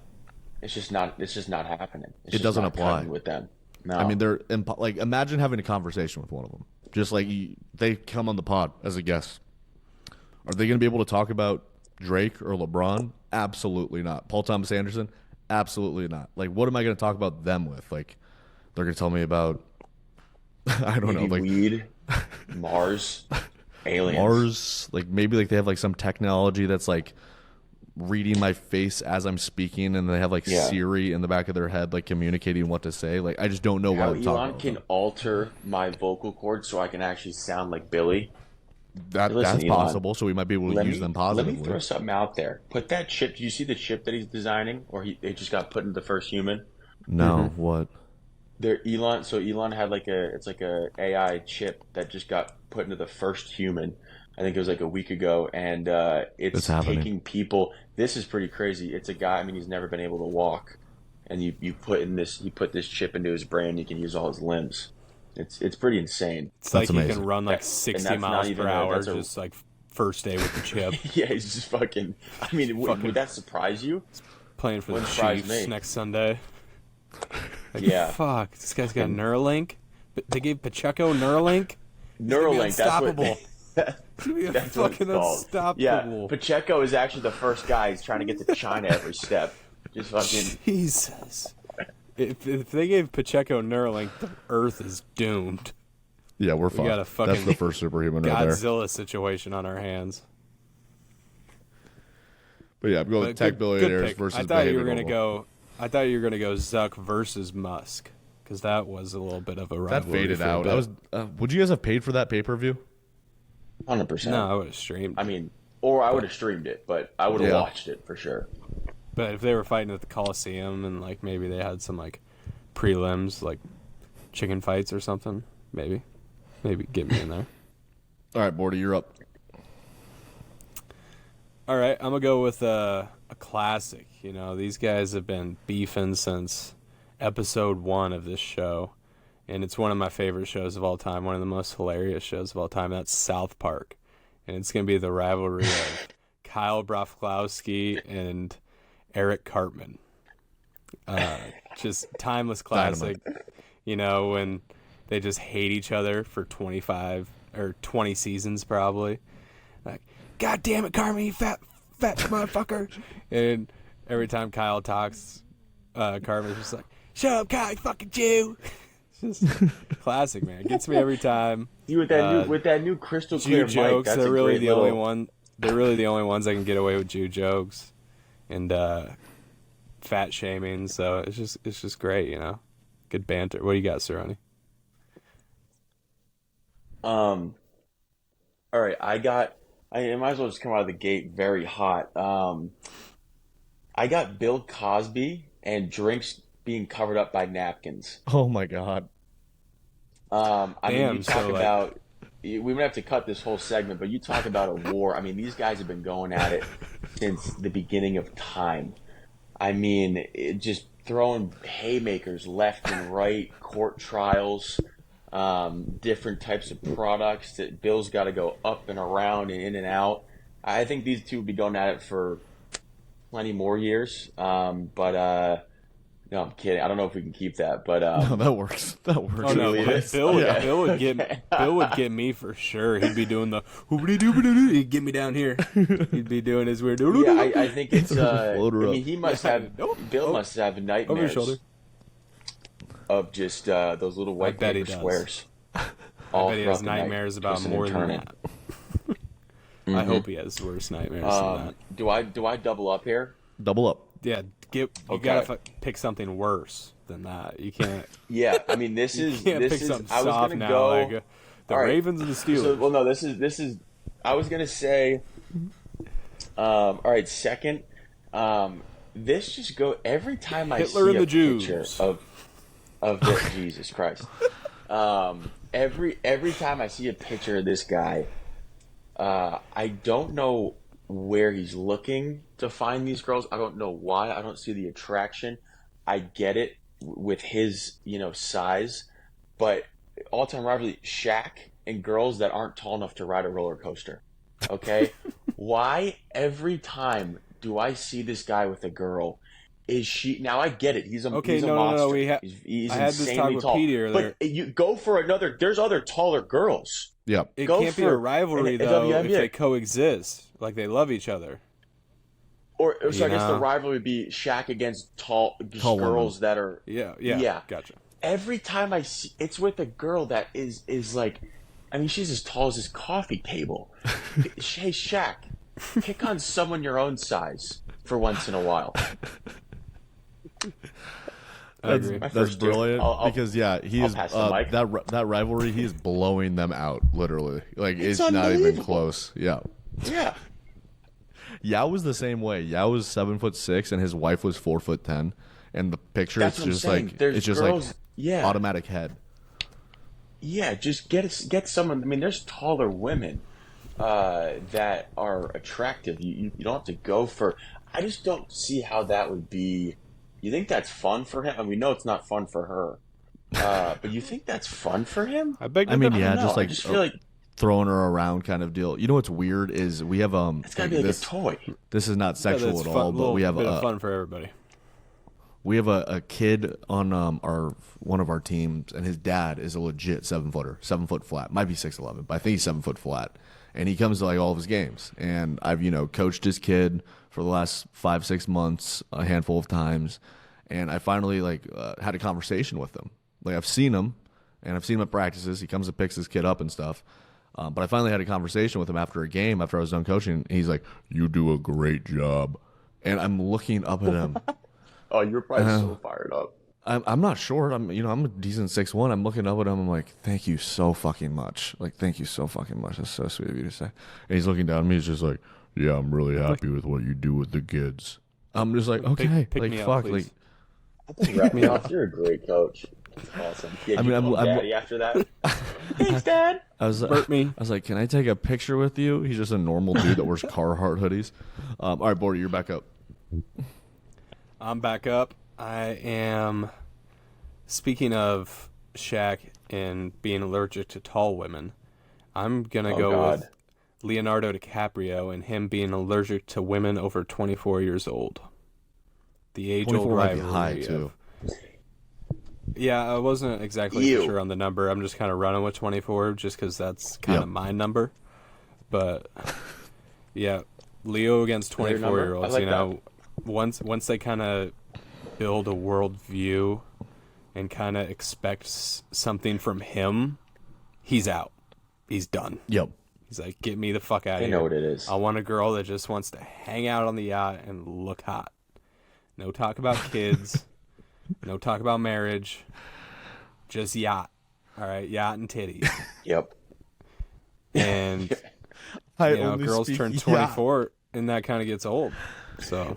It's just not happening. It doesn't apply with them. No. I mean, they're like, imagine having a conversation with one of them. Just like they come on the pod as a guest. Are they going to be able to talk about Drake or LeBron? Absolutely not. Paul Thomas Anderson? Absolutely not. Like, what am I going to talk about them with? Like, they're going to tell me about, I don't know, like weed, Mars, aliens. Mars, like maybe like they have like some technology that's like reading my face as I'm speaking, and they have like Siri in the back of their head, like communicating what to say. Like, I just don't know what I'm talking about. Elon can alter my vocal cords so I can actually sound like Billy. That's Elon, possible. So we might be able to use them positively. Let me throw something out there. Put that chip. Do you see the chip that he's designing, or it just got put into the first human? No, what? Elon. So Elon had it's like a AI chip that just got put into the first human. I think it was like a week ago, and it's taking people. This is pretty crazy. It's a guy. I mean, he's never been able to walk, and you put this chip into his brain. You can use all his limbs. It's pretty insane. It's like he can run like 60 miles per hour, just like first day with the chip. Yeah, he's just fucking. I mean, would that surprise you? Playing for the Chiefs next Sunday. Like, yeah. Fuck, this guy's got Neuralink. They gave Pacheco Neuralink. Neuralink. That's what. That's what it's fucking called. unstoppable. Yeah, Pacheco is actually the first guy who's trying to get to China every step. Just fucking. Jesus. If they gave Pacheco Neuralink, the Earth is doomed. Yeah, we're fucked. got a fucking That's the first superhuman right there. Godzilla situation on our hands. But yeah, I'm going with tech billionaires versus. I thought you were gonna go Zuck versus Musk, because that was a little bit of a rivalry. That faded out. I was. Would you guys have paid for that pay-per-view? 100%. No, I would have streamed. I mean, or I would have streamed it, but I would have watched it for sure. But if they were fighting at the Coliseum and like maybe they had some like prelims, like chicken fights or something, maybe get me in there. All right, Bordy, you're up. All right, I'm gonna go with a classic. You know, these guys have been beefing since episode 1 of this show, and it's one of my favorite shows of all time, one of the most hilarious shows of all time. That's South Park, and it's gonna be the rivalry of Kyle Brofkowski and Eric Cartman. Just timeless classic. Dynamite. You know, when they just hate each other for 25 or 20 seasons probably. Like, God damn it, Cartman, you fat motherfucker. And every time Kyle talks, Cartman's just like, shut up, Kyle, you fucking Jew. It's just classic, man. It gets me every time. You with that new crystal clear Jew mic, jokes, that's they're a really great the little... only one. They're really the only ones that can get away with Jew jokes and fat shaming. So it's just great, you know. Good banter. What do you got, Cerroni? All right, I might as well just come out of the gate very hot. I got Bill Cosby and drinks being covered up by napkins. Oh my god. I mean, you talk about. We would have to cut this whole segment, but you talk about a war. I mean, these guys have been going at it since the beginning of time. I mean, just throwing haymakers left and right, court trials, different types of products that Bill's got to go up and around and in and out. I think these two will be going at it for plenty more years. No, I'm kidding. I don't know if we can keep that, but no, that works. That works. Oh no, Bill would get me for sure. He'd be doing the he'd get me down here. He'd be doing his weird. Yeah, I think it's. I mean, he must have. Bill must have nightmares over your shoulder of just those little white paper squares. I bet he has nightmares about more than that. I hope he has worse nightmares than that. Do I double up here? Double up. Yeah, you gotta pick something worse than that. You can't. Yeah, I mean this is. I was gonna go like the Ravens and the Steelers. So, well, no, this is. I was gonna say. All right, second. This just go every time I Hitler see and a the picture Jews. of this, Jesus Christ. Every time I see a picture of this guy, I don't know where he's looking to find these girls. I don't know why. I don't see the attraction. I get it with his, size, but all-time rivalry, Shaq and girls that aren't tall enough to ride a roller coaster. Okay? Why every time do I see this guy with a girl? Is she now? I get it. He's a monster. No. He's I had this talk insanely with tall. Pete earlier. But you go for another. There's other taller girls. Yeah. It Go can't be a for rivalry a though if WNBA. they coexist, like they love each other. So I guess the know? rivalry would be Shaq against tall girls women. that are. Yeah. Gotcha. Every time I see, it's with a girl that is like, I mean, she's as tall as his coffee table. Hey, Shaq, pick on someone your own size for once in a while. That's brilliant because he is that rivalry. He is blowing them out literally. Like it's not even close. Yeah. Yao was the same way. Yao was 7'6" and his wife was 4'10", and the picture That's it's what I'm just saying. like There's it's just girls, like automatic head. Yeah, just get someone. I mean, there's taller women that are attractive. You don't have to go for. I just don't see how that would be. You think that's fun for him? I mean, we know it's not fun for her. But you think that's fun for him? I just feel like throwing her around kind of deal. You know what's weird is we have it's gotta be like a toy. This is not sexual at all, but we have fun for everybody. We have a kid on one of our teams, and his dad is a legit 7-footer, 7 foot flat. Might be 6'11", but I think he's 7 foot flat. and he comes to like all of his games. And I've coached his kid for the last 5-6 months a handful of times, and I finally had a conversation with him. Like I've seen him, and I've seen him at practices. He comes and picks his kid up and stuff. But I finally had a conversation with him after a game, after I was done coaching. And he's like, "You do a great job," and I'm looking up at him. Oh, you're probably so fired up. I'm not short. I'm a decent 6'1". I'm looking up at him. I'm like, "Thank you so fucking much. Like, thank you so fucking much. That's so sweet of you to say." And he's looking down at me. He's just like, "Yeah, I'm really happy with what you do with the kids." I'm just like, okay, pick like me up, fuck, please. like Wrap me off. You're a great coach. That's awesome. Yeah, I'm Daddy after that. Thanks, Dad. I was like, "Can I take a picture with you?" He's just a normal dude that wears Carhartt hoodies. All right, Bordy, you're back up. I'm back up. I am. Speaking of Shaq and being allergic to tall women, I'm gonna go with Leonardo DiCaprio and him being allergic to women over 24 years old. The age-old rivalry. High too. Yeah, I wasn't exactly sure on the number. I'm just kind of running with 24 just because that's kind of my number. But, yeah, Leo against 24-year-olds, like once they kind of build a worldview and kind of expect something from him, he's out. He's done. Yep. He's like, "Get me the fuck out of here. I know what it is. I want a girl that just wants to hang out on the yacht and look hot. No talk about kids. No talk about marriage. Just yacht. All right, yacht and titties." Yep. And girls turn 24 and that kind of gets old. So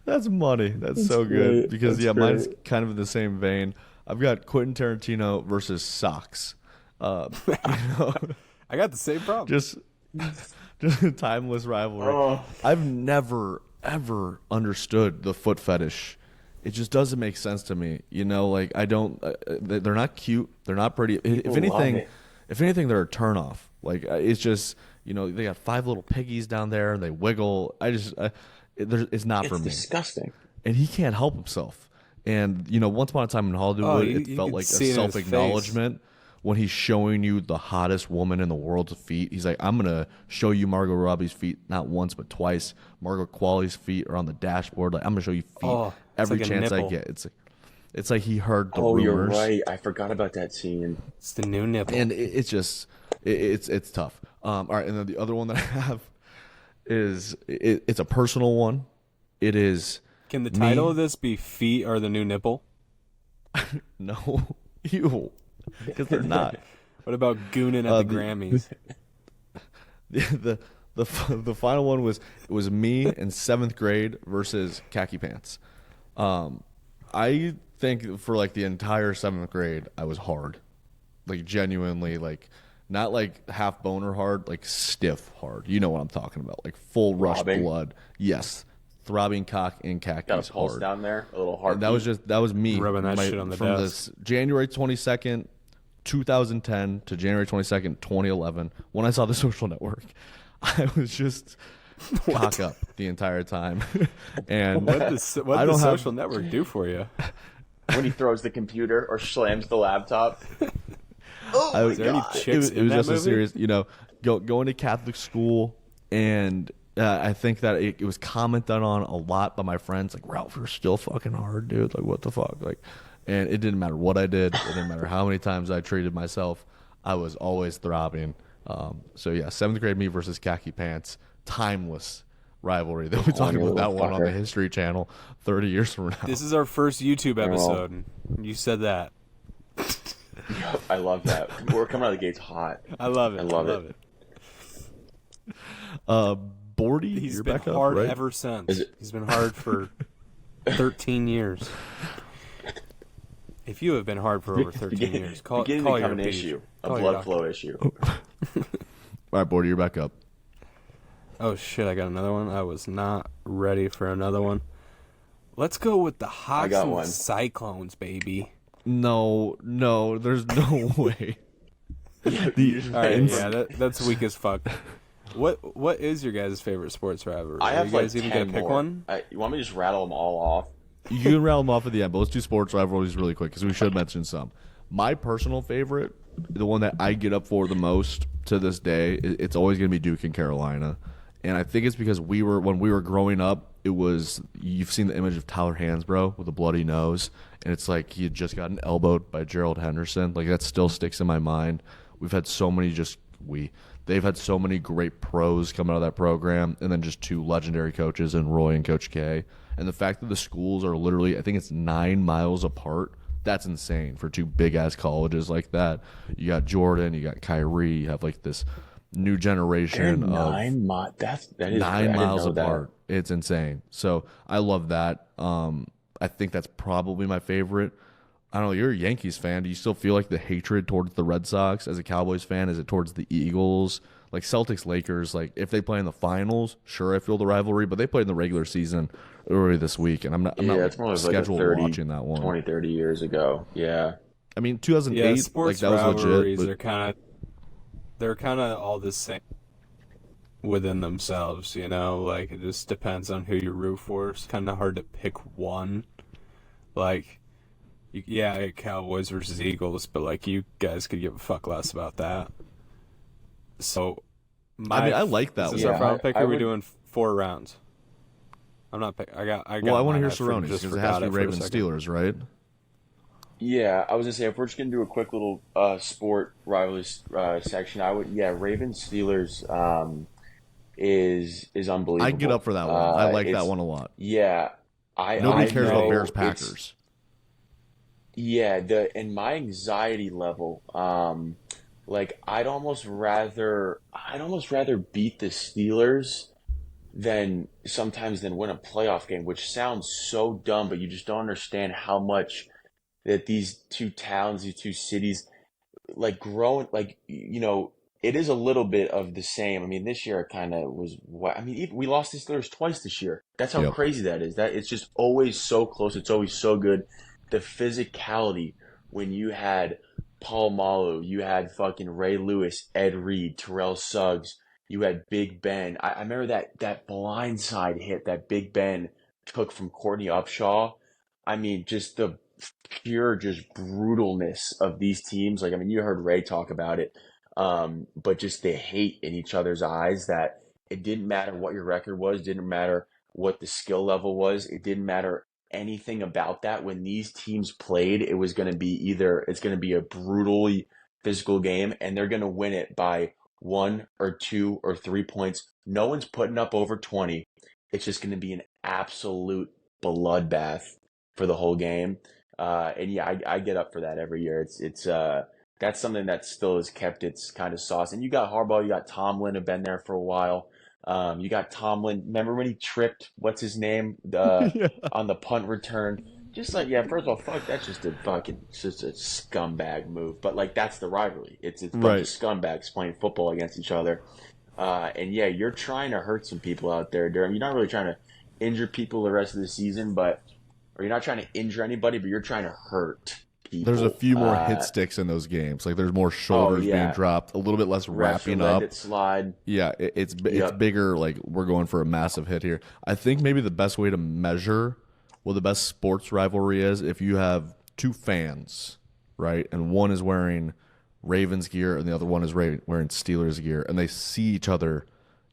that's money. That's so good because mine's kind of in the same vein. I've got Quentin Tarantino versus socks. I got the same problem. Just a timeless rivalry. Oh. I've never ever understood the foot fetish. It just doesn't make sense to me. I don't. They're not cute. They're not pretty. If anything, they're a turnoff. Like it's just they got 5 little piggies down there and they wiggle. It's not for me. It's disgusting. And he can't help himself. And once upon a time in Hollywood, it felt like a self-acknowledgement. When he's showing you the hottest woman in the world's feet, he's like, "I'm gonna show you Margot Robbie's feet not once but twice. Margot Qualley's feet are on the dashboard. Like I'm gonna show you feet every chance I get." It's like he heard the rumors. You're right. I forgot about that scene. It's the new nipple, and it's just it's tough. All right, and then the other one that I have is it's a personal one. It is. Can the title of this be "Feet Are the New Nipple"? No, ew. Because they're not. What about gooning at the Grammys? The final one was me in 7th grade versus khaki pants. I think for like the entire 7th grade I was hard, like genuinely, like not like half boner hard, like stiff hard. You know what I'm talking about? Like full rush blood. Yes. Throbbing cock in khakis. Got a pulse down there, a little heart. That was me rubbing that shit on the from desk. This January 22nd, 2010 to January 22nd, 2011. When I saw The Social Network, I was just cock up the entire time. And what does the Social Network do for you? When he throws the computer or slams the laptop. Is there any chicks it was just movie? a serious, going to Catholic school, and I think that it was commented on a lot by my friends. Like, "Ralph, you're still fucking hard, dude. Like, what the fuck?" Like, and it didn't matter what I did. It didn't matter how many times I treated myself. I was always throbbing. So yeah, 7th grade me versus khaki pants. Timeless rivalry. They'll be talking about that one on the History Channel 30 years from now. This is our first YouTube episode. And you said that. I love that. We're coming out of the gates hot. I love it. I love it. Bordy, He's you're been back hard up, right? ever since. He's been hard for 13 years. If you have been hard for over 13 years, call your an issue, a blood flow issue. All right, Bordy, you're back up. Oh shit, I got another one. I was not ready for another one. Let's go with the Hawks and the Cyclones, baby. No, there's no way. All right, yeah, that's weak as fuck. What is your guys' favorite sports rivalry? I have you guys like even 10 gonna pick more. one? You want me to just rattle them all off? You can rattle them off at the end, but let's do sports rivalries really quick because we should mention some. My personal favorite the one that I get up for the most to this day, it's always going to be Duke and Carolina. And I think it's because when we were growing up, it was, you've seen the image of Tyler Hansbrough with a bloody nose, and it's like he had just gotten elbowed by Gerald Henderson. Like, that still sticks in my mind. We've had so many they've had so many great pros come out of that program, and then just two legendary coaches in Roy and Coach K. And the fact that the schools are literally, I think it's 9 miles apart, that's insane for two big-ass colleges like that. You got Jordan, you got Kyrie, you have like this new generation of 9 miles apart. It's insane. So I love that. I think that's probably my favorite. I don't know. You're a Yankees fan. Do you still feel like the hatred towards the Red Sox as a Cowboys fan? Is it towards the Eagles? Like Celtics, Lakers, like if they play in the finals, sure, I feel the rivalry, but they played in the regular season earlier this week, and I'm not it's more scheduled like 30, watching that one. 20, 30 years ago. Yeah. I mean, 2008, Yeah, sports like that was legit. But they're kind of all the same within themselves, you know? Like, it just depends on who you root for. It's kind of hard to pick one. Like, yeah, Cowboys versus Eagles, but, like, you guys could give a fuck less about that. So, I like that one. Is one. our final pick, or are we doing 4 rounds? I'm not picking. Well, I want to hear Cerroni's, because it has to be Ravens Steelers, right? Yeah, I was gonna say, if we're just gonna do a quick little sport rivalries section, Ravens Steelers is unbelievable. I get up for that one. I like that one a lot. Yeah, nobody cares about Bears Packers. Yeah, and my anxiety level, like I'd almost rather beat the Steelers than win a playoff game, which sounds so dumb, but you just don't understand how much that these two towns, these two cities, like growing, like, you know, it is a little bit of the same. I mean, this year it kind of was. I mean, we lost the Steelers twice this year. That's how crazy that is. That it's just always so close. It's always so good. The physicality when you had Paul Malu, you had fucking Ray Lewis, Ed Reed, Terrell Suggs, you had Big Ben. I remember that blindside hit that Big Ben took from Courtney Upshaw. I mean, just the pure just brutalness of these teams. Like, I mean, you heard Ray talk about it, but just the hate in each other's eyes, that it didn't matter what your record was, didn't matter what the skill level was, it didn't matter anything about that. When these teams played, it was going to be it's going to be a brutally physical game, and they're going to win it by 1 or 2 or 3 points. No one's putting up over 20. It's just going to be an absolute bloodbath for the whole game. And yeah, I get up for that every year. It's that's something that still has kept its kind of sauce. And you got Harbaugh, you got Tomlin, have been there for a while. You got Tomlin. Remember when he tripped, what's his name, on the punt return? Just like, yeah, first of all, fuck, that's just a scumbag move. But like, that's the rivalry. It's a bunch of scumbags playing football against each other. And yeah, you're trying to hurt some people out there, Durham. You're not really trying to injure people the rest of the season, or you're not trying to injure anybody, but you're trying to hurt people. There's a few more hit sticks in those games. Like, there's more shoulders being dropped, a little bit less wrapping up. It slide. Yeah, it's bigger. Like, we're going for a massive hit here. I think maybe the best way to measure what the best sports rivalry is, if you have two fans, right, and one is wearing Ravens gear and the other one is wearing Steelers gear, and they see each other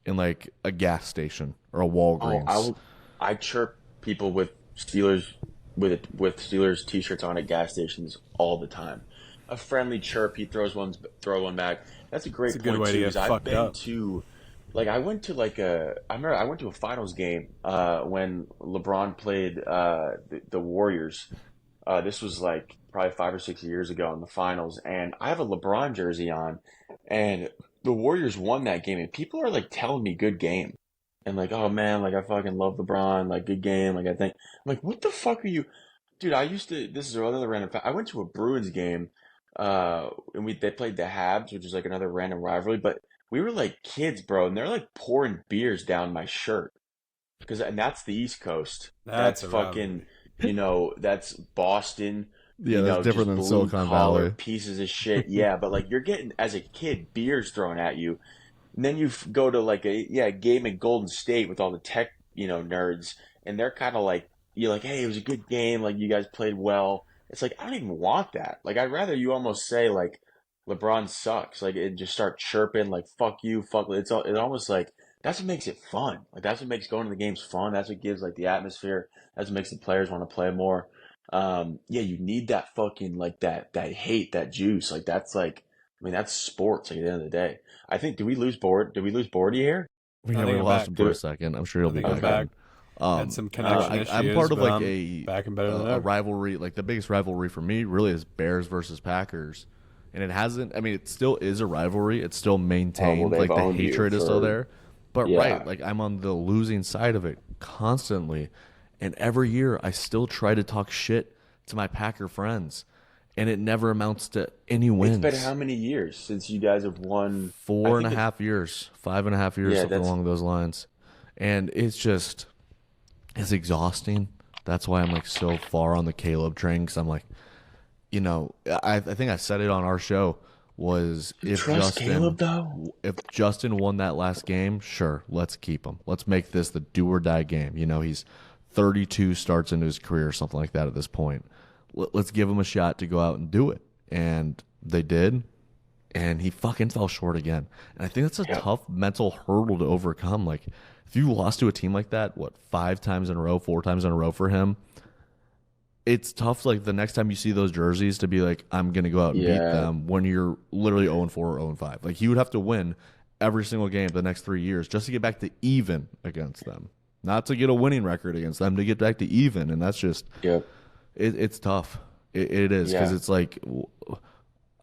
in like a gas station or a Walgreens. I chirp people with Steelers Steelers t-shirts on at gas stations all the time. A friendly chirp, he throw one back. That's a great point good way too. To get fucked up. I went to a finals game when LeBron played the Warriors. This was like probably 5 or 6 years ago in the finals, and I have a LeBron jersey on, and the Warriors won that game, and people are like telling me good game. And like, oh man, like I fucking love LeBron, like good game, like I think. I'm like, what the fuck are you, dude? This is another random fact. I went to a Bruins game, and they played the Habs, which is like another random rivalry. But we were like kids, bro, and they're like pouring beers down my shirt, and that's the East Coast. That's fucking, that's Boston. Yeah, that's different than Silicon Valley. Pieces of shit. Yeah, but like you're getting, as a kid, beers thrown at you. And then you go to like a game in Golden State with all the tech, nerds, and they're kind of like, you're like, hey, it was a good game, like you guys played well. It's like, I don't even want that. Like, I'd rather you almost say like LeBron sucks, like it just start chirping like fuck you, fuck. It almost like that's what makes it fun. Like that's what makes going to the games fun. That's what gives like the atmosphere. That's what makes the players want to play more. Yeah, you need that fucking like that hate, that juice. Like that's like, I mean, that's sports. Like at the end of the day, I think did we lose Board? Did we lose Bordy here? Yeah, we lost him for a second. I'm sure he'll be back. Back. Had some connection issues. I'm part of like back and better than a ever. rivalry. Like the biggest rivalry for me really is Bears versus Packers, and it hasn't. I mean, it still is a rivalry. It's still maintained. Like the hatred is still there. But right, like I'm on the losing side of it constantly, and every year I still try to talk shit to my Packer friends, and it never amounts to any wins. It's been how many years since you guys have won? 4.5 years, 5.5 years, something along those lines, and it's just. It's exhausting. That's why I'm like so far on the Caleb train, because I'm like, you know, I think I said it on our show was if Justin won that last game, sure, let's keep him. Let's make this the do or die game. You know, he's 32 starts into his career or something like that at this point. Let's give him a shot to go out and do it. And they did, and he fucking fell short again. And I think that's a tough mental hurdle to overcome. Like, if you lost to a team like that, 5 times in a row, 4 times in a row for him, it's tough, like, the next time you see those jerseys to be like, I'm going to go out and beat them when you're literally 0-4 or 0-5. Like, he would have to win every single game the next 3 years just to get back to even against them. Not to get a winning record against them, to get back to even. And that's just it's tough. It is, because it's like,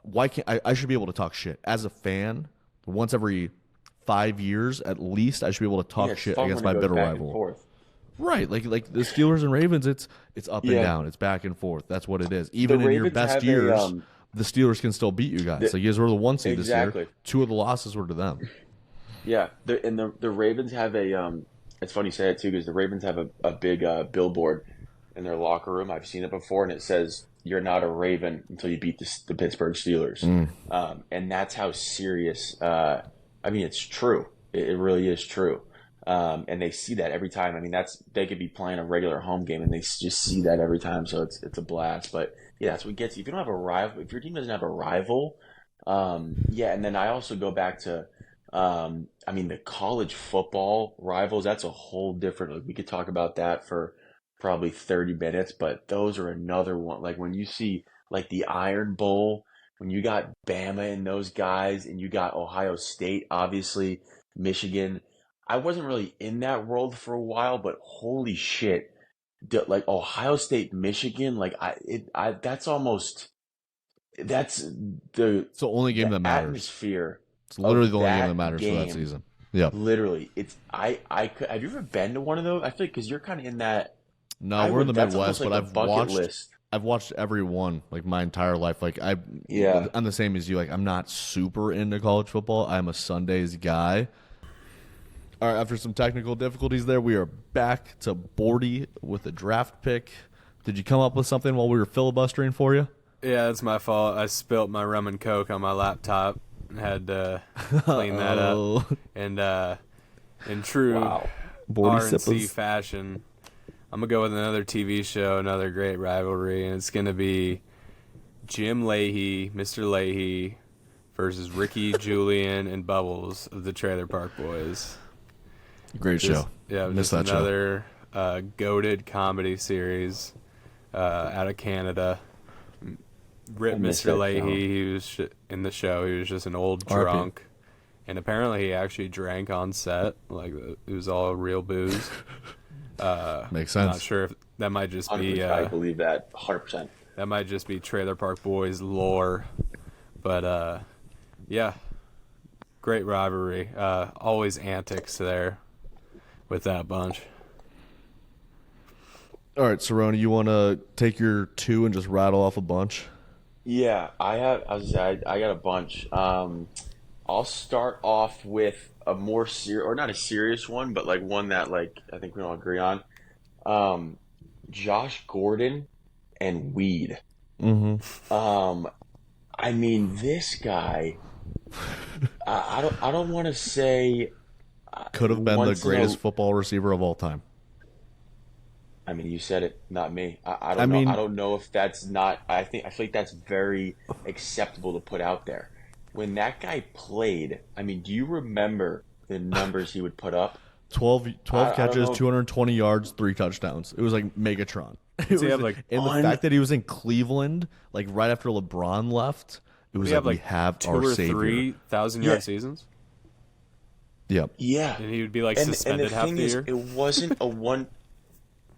why can't I should be able to talk shit. As a fan, once every 5 years at least, I should be able to talk shit against my bitter rival. Right, like the Steelers and Ravens, it's up and down, it's back and forth. That's what it is. Even in your best years, the Steelers can still beat you guys. Like, you guys were the 1 seed this year. 2 of the losses were to them. Yeah, the Ravens have a it's funny you say it too, because the Ravens have a big billboard in their locker room. I've seen it before, and it says, "You're not a Raven until you beat the Pittsburgh Steelers." And that's how serious. I mean, it's true. It really is true. And they see that every time. I mean, they could be playing a regular home game, and they just see that every time. So it's a blast. But yeah, that's what gets you. If you don't have a rival, if your team doesn't have a rival, and then I also go back to, I mean, the college football rivals. That's a whole different. Like, we could talk about that for probably 30 minutes, but those are another one. Like, when you see like the Iron Bowl, when you got Bama and those guys, and you got Ohio State, obviously, Michigan. I wasn't really in that world for a while, but holy shit, like Ohio State, Michigan, like that's the only game that matters. Atmosphere. It's literally the only game that matters for that season. Yeah, literally. Have you ever been to one of those? I feel like, because you're kind of in that. No, we're in the Midwest, but I've watched every one, like, my entire life. Like, I'm the same as you. Like, I'm not super into college football. I'm a Sundays guy. All right, after some technical difficulties there, we are back to Bordy with a draft pick. Did you come up with something while we were filibustering for you? Yeah, it's my fault. I spilt my rum and coke on my laptop and had to clean that up. And in true RNC fashion, I'm going to go with another TV show, another great rivalry, and it's going to be Jim Leahy, Mr. Leahy, versus Ricky, Julian, and Bubbles of the Trailer Park Boys. Great show. Yeah, just another goated comedy series out of Canada. Rip Mr. Leahy, he was in the show. He was just an old drunk. And apparently he actually drank on set. Like, it was all real booze. Makes sense. I'm not sure if that might just be... I believe that 100%. That might just be Trailer Park Boys lore. But, yeah. Great rivalry. Always antics there with that bunch. All right, Cerroni, you want to take your 2 and just rattle off a bunch? Yeah, I got a bunch. I'll start off with a more not a serious one, but like one that, like, I think we all agree on. Josh Gordon and weed. Mm-hmm. I mean, this guy. I don't want to say. Could have been the greatest football receiver of all time. I mean, you said it, not me. I don't know. I don't know if that's not. I feel like that's very acceptable to put out there. when that guy played, I mean, do you remember the numbers he would put up? 12 catches, 220 yards, 3 touchdowns. It was like Megatron. And the fact that he was in Cleveland, like right after LeBron left, it was we have 2 our or savior. 3,000 yard seasons. Yep. Yeah. And he would be like suspended half the year. It wasn't a one.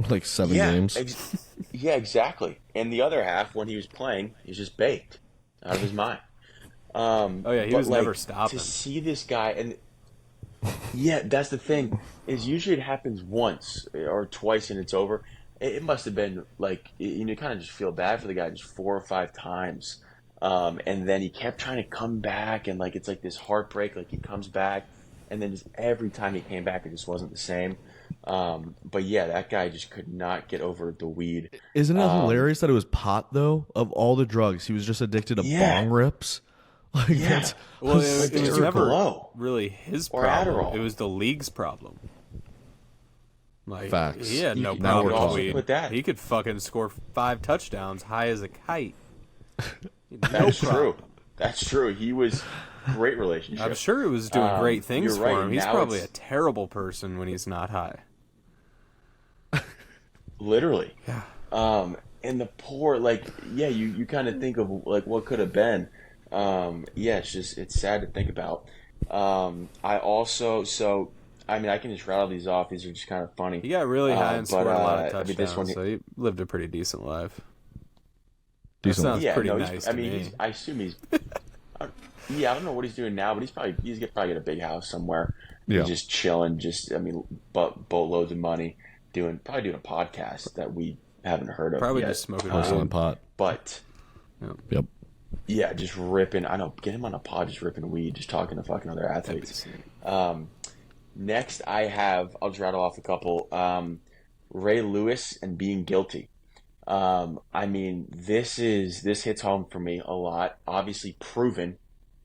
Like 7 games. Yeah, exactly. And the other half, when he was playing, he was just baked out of his mind. He was never stopping. To see this guy, and yeah, that's the thing, is usually it happens once or twice and it's over. It must have been like, you kind of just feel bad for the guy just 4 or 5 times. And then he kept trying to come back, and like it's like this heartbreak, like he comes back, and then just every time he came back, it just wasn't the same. But yeah, that guy just could not get over the weed. Isn't it hilarious that it was pot, though? Of all the drugs, he was just addicted to bong rips. Like, yeah. Well, it was never really his problem. Adderall. It was the league's problem. Like, facts. He had no problem with weed. He could fucking score 5 touchdowns high as a kite. That's true. That's true. He was great relationship. I'm sure it was doing great things for him. He's now probably a terrible person when he's not high. Literally. Yeah. And the poor, like, yeah, you kind of think of like what could have been. Yeah, it's sad to think about. I mean, I can just rattle these off. These are just kind of funny. He got really high and scored a lot of touchdowns, I mean, so he lived a pretty decent life. Decent. That sounds pretty nice. I mean, I assume he's. Yeah, I don't know what he's doing now, but he's probably got a big house somewhere. Yeah. He's just chilling. Boatloads of money, probably doing a podcast that we haven't heard of. Probably yet. just smoking pot. But. Yep. Yeah, just ripping. I know. Get him on a pod, just ripping weed, just talking to fucking other athletes. Next, I'll just rattle off a couple. Ray Lewis and being guilty. I mean, this hits home for me a lot. Obviously, proven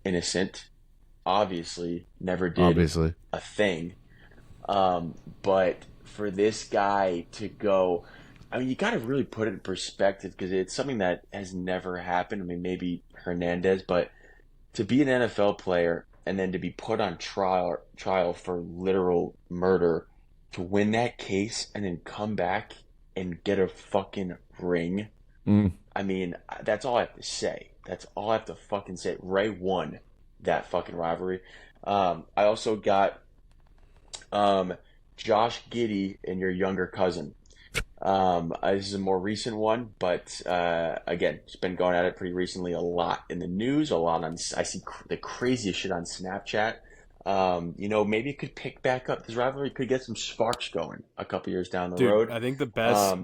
innocent. Obviously, never did a thing. But for this guy to go, I mean, you got to really put it in perspective because it's something that has never happened. I mean, maybe Hernandez, but to be an NFL player and then to be put on trial for literal murder, to win that case and then come back and get a fucking ring. I mean, that's all I have to say. That's all I have to fucking say. Ray won that fucking rivalry. I also got Josh Giddey and your younger cousin. This is a more recent one, but again, it's been going at it pretty recently. A lot in the news, a lot on. I see the craziest shit on Snapchat. Maybe it could pick back up. This rivalry could get some sparks going a couple years down the road. I think the best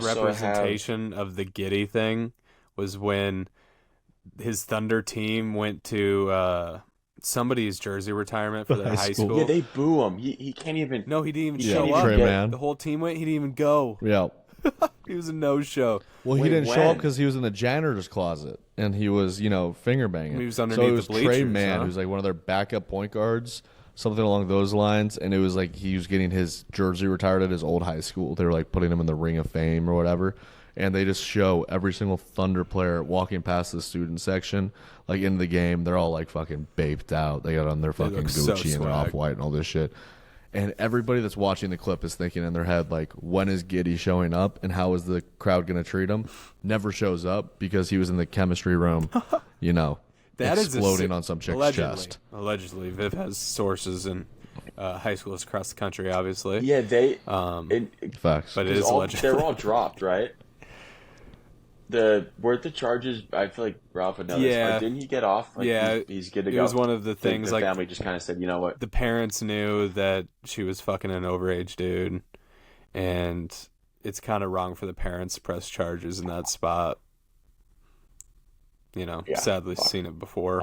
representation of the Giddey thing was when his Thunder team went to somebody's jersey retirement for their high school. Yeah, they boo him. He can't even. No, he didn't even show up. The whole team went. He didn't even go. Yeah. He was a no-show. Well, he didn't show up because he was in the janitor's closet and he was, finger banging. He was underneath the bleachers. Trey Mann, who's like one of their backup point guards, something along those lines. And it was like he was getting his jersey retired at his old high school. They were like putting him in the Ring of Fame or whatever. And they just show every single Thunder player walking past the student section, like in the game. They're all like fucking baked out. They got on their fucking Gucci and their Off-White and all this shit. And everybody that's watching the clip is thinking in their head, like, when is Giddey showing up and how is the crowd going to treat him? Never shows up because he was in the chemistry room, that exploding on some chick's chest. Allegedly. Viv has sources in high schools across the country, obviously. Yeah, facts. But it is alleged. They're all dropped, right? Weren't the charges? I feel like Ralph would know this. Like, didn't he get off? Like, he's good to go. It was one of the things. The family just kind of said, you know what? The parents knew that she was fucking an overage dude, and it's kind of wrong for the parents to press charges in that spot. Sadly seen it before.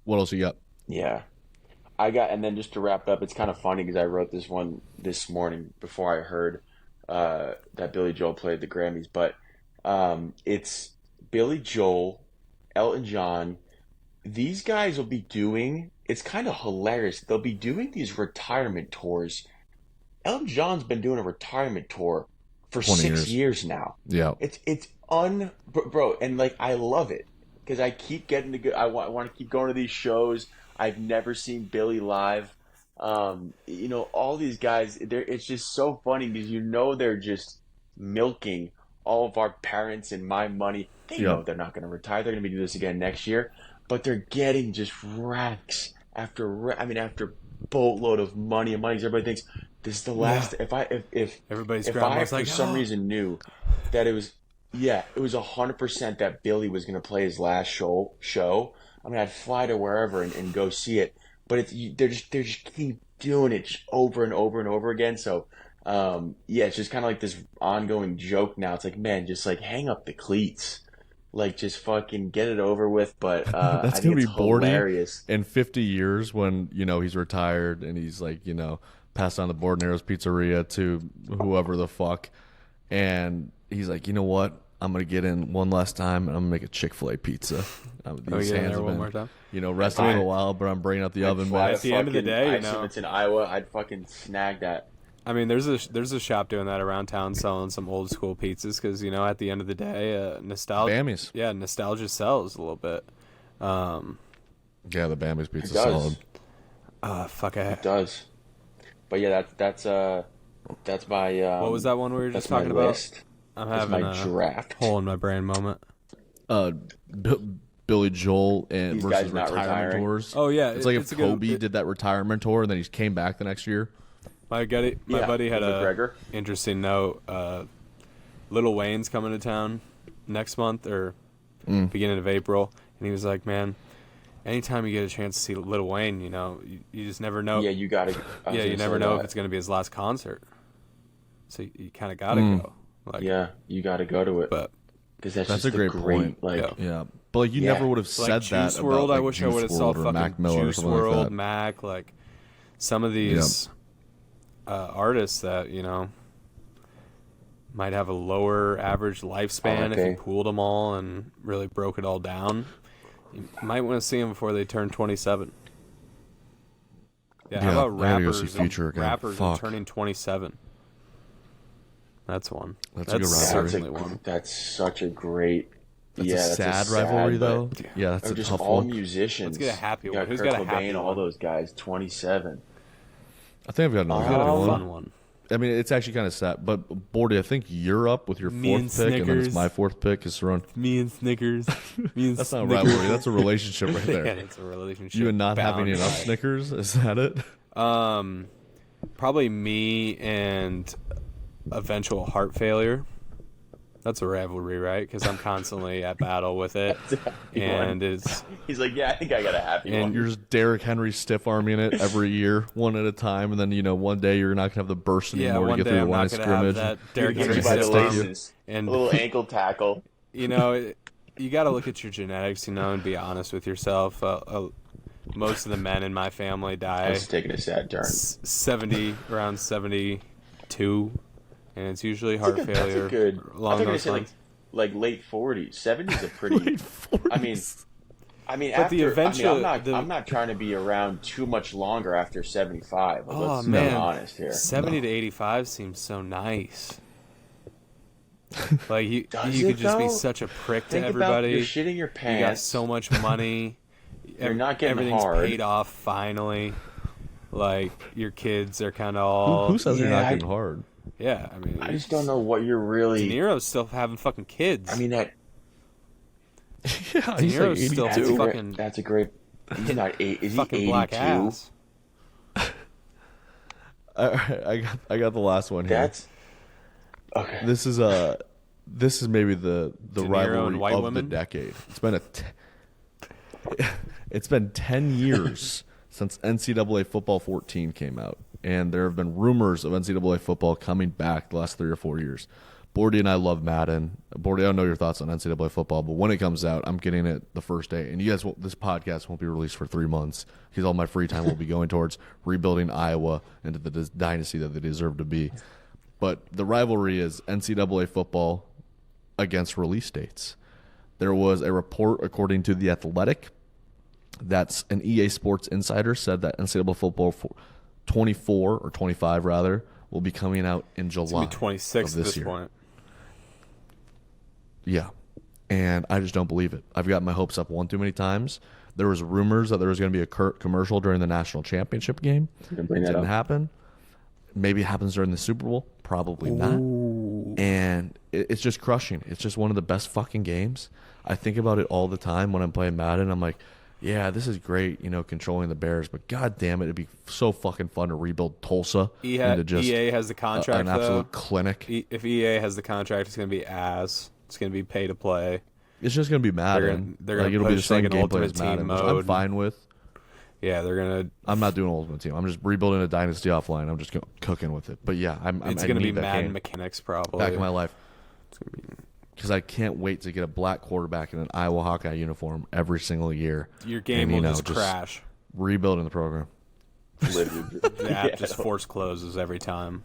What else you got? Yeah, and then just to wrap up, it's kind of funny because I wrote this one this morning before I heard that Billy Joel played the Grammys, but it's Billy Joel, Elton John. These guys will be doing, it's kind of hilarious. They'll be doing these retirement tours. Elton John's been doing a retirement tour for 6 years now. Yeah. It's bro, and like I love it. because I keep getting to go. I want to keep going to these shows. I've never seen Billy live. All these guys. It's just so funny because they're just milking all of our parents and my money. They know they're not going to retire. They're going to be doing this again next year, but they're getting just racks after boatload of money and money. Everybody thinks this is the last. If everybody's if I for some reason knew that it was 100% that Billy was going to play his last show. I mean, I'd fly to wherever and go see it. But they just keep doing it over and over and over again. So it's just kind of like this ongoing joke now. It's like, man, just like hang up the cleats. Like, just fucking get it over with. But that's going to be hilarious in 50 years when, he's retired and he's like, passed on the Bordenaro's Pizzeria to whoever the fuck. And he's like, you know what? I'm going to get in one last time and I'm going to make a Chick-fil-A pizza. These hands have been, more time? Resting for a while, but I'm bringing out the oven. At the end of the day, if it's in Iowa, I'd fucking snag that. I mean, there's a shop doing that around town selling some old school pizzas because at the end of the day, nostalgia. Bammies. Yeah, nostalgia sells a little bit. Yeah, the Bammies pizza's solid. It does. But yeah, that's my. What was that one we were just talking about? List. I'm having a draft hole in my brain moment. Billy Joel and These versus guys not retirement retiring. tours. Oh yeah, it's like if Kobe did that retirement tour and then he came back the next year. My buddy had McGregor. Interesting note. Lil Wayne's coming to town next month or beginning of April, and he was like, "Man, anytime you get a chance to see Lil Wayne, you just never know. Yeah, you gotta. Yeah, you never know if it's going to be his last concert, so you kind of gotta go. Like, yeah, you gotta go to it. But because that's a just great point. Like, yeah. But like you never would have said that Juice WRLD, about I wish I would have saw fucking Mac Miller Juice or something like WRLD, that. Mac, like some of these artists that might have a lower average lifespan if you pooled them all and really broke it all down. You might want to see them before they turn 27. Yeah, how about rappers are turning 27? That's one. That's a good rivalry. That's such a great. That's a sad rivalry, though. Yeah, that's a just tough all one. musicians. Let's get a happy one. Who's got Kurt a happy Cobain, one? all those guys, 27. I think I've got another fun one. I mean, it's actually kind of sad. But, Bordy, I think you're up with your fourth pick, and then it's my fourth pick is Cerrone. Me and Snickers. That's not a rivalry. That's a relationship right there. Yeah, it's a relationship. You and not having enough Snickers? Is that it? Probably me and eventual heart failure. That's a rivalry, right? Because I'm constantly at battle with it, and he's like, yeah, I think I got a happy one. And you're just Derrick Henry stiff arming it every year, one at a time, and then one day you're not gonna have the burst anymore to get through the line of scrimmage. That Derrick Henry by the laces, and a little ankle tackle. You got to look at your genetics, and be honest with yourself. Most of the men in my family die. It's taking a sad turn. 70, around 72. And it's usually heart failure. That's a good. Along those lines. Like late 40s. 70s a pretty. Late 40s. I mean, but after, I'm not trying to be around too much longer after 75. Let's be honest here. 70 to 85 seems so nice. Like you could just be such a prick to everybody. You're shitting your pants. You got so much money. You're not getting everything's hard. paid off finally. Like your kids are kind of all. Who says you're not getting hard? Yeah, I mean, I just don't know what you're really. De Niro's still having fucking kids. I mean that. Yeah, De Niro's still fucking. That's a great. He's not eight. Is he fucking 82? Black ass. I got the last one here. That's okay. This is maybe the rivalry of the decade. It's been 10 years since NCAA Football 14 came out, and there have been rumors of NCAA football coming back the last 3 or 4 years. Bordy and I love Madden. Bordy, I don't know your thoughts on NCAA football, but when it comes out, I'm getting it the first day. And you guys, this podcast won't be released for 3 months because all my free time will be going towards rebuilding Iowa into the dynasty that they deserve to be. But the rivalry is NCAA football against release dates. There was a report, according to The Athletic, that's an EA Sports insider said that NCAA football 24 or 25 rather will be coming out in July. It's gonna be 26 of this at this year. point. Yeah. and I just don't believe it. I've got my hopes up one too many times. There was rumors that there was going to be a commercial during the national championship game. It didn't happen. Maybe it happens during the Super Bowl. Probably not. And it's just crushing. It's just one of the best fucking games. I think about it all the time when I'm playing Madden. I'm like, yeah, this is great, controlling the Bears, but god damn it, it'd be so fucking fun to rebuild Tulsa into just EA has the contract, an absolute clinic. If EA has the contract, it's going to be it's going to be pay to play. It's just going to be Madden. They're going to push like an Ultimate Team mode. I'm fine with. Yeah, they're going to... I'm not doing Ultimate Team. I'm just rebuilding a Dynasty offline. I'm just cooking with it. But yeah, it's going to be Madden mechanics probably. Back in my life. Because I can't wait to get a black quarterback in an Iowa Hawkeye uniform every single year. Your game will just crash. Rebuilding the program. The app just force closes every time.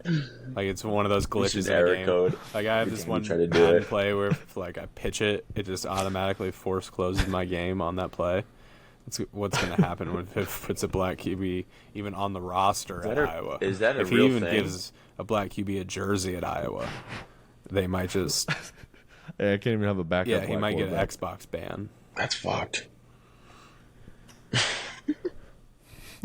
Like it's one of those glitches in the game. Code. Like I have this one Madden play where if like I pitch it, it just automatically force closes my game on that play. That's what's going to happen when it puts a black QB even on the roster at Iowa. Is that a if real he even thing? gives a black QB a jersey at Iowa, they might just... Yeah, I can't even have a backup. Yeah, he might get an Xbox ban. That's fucked.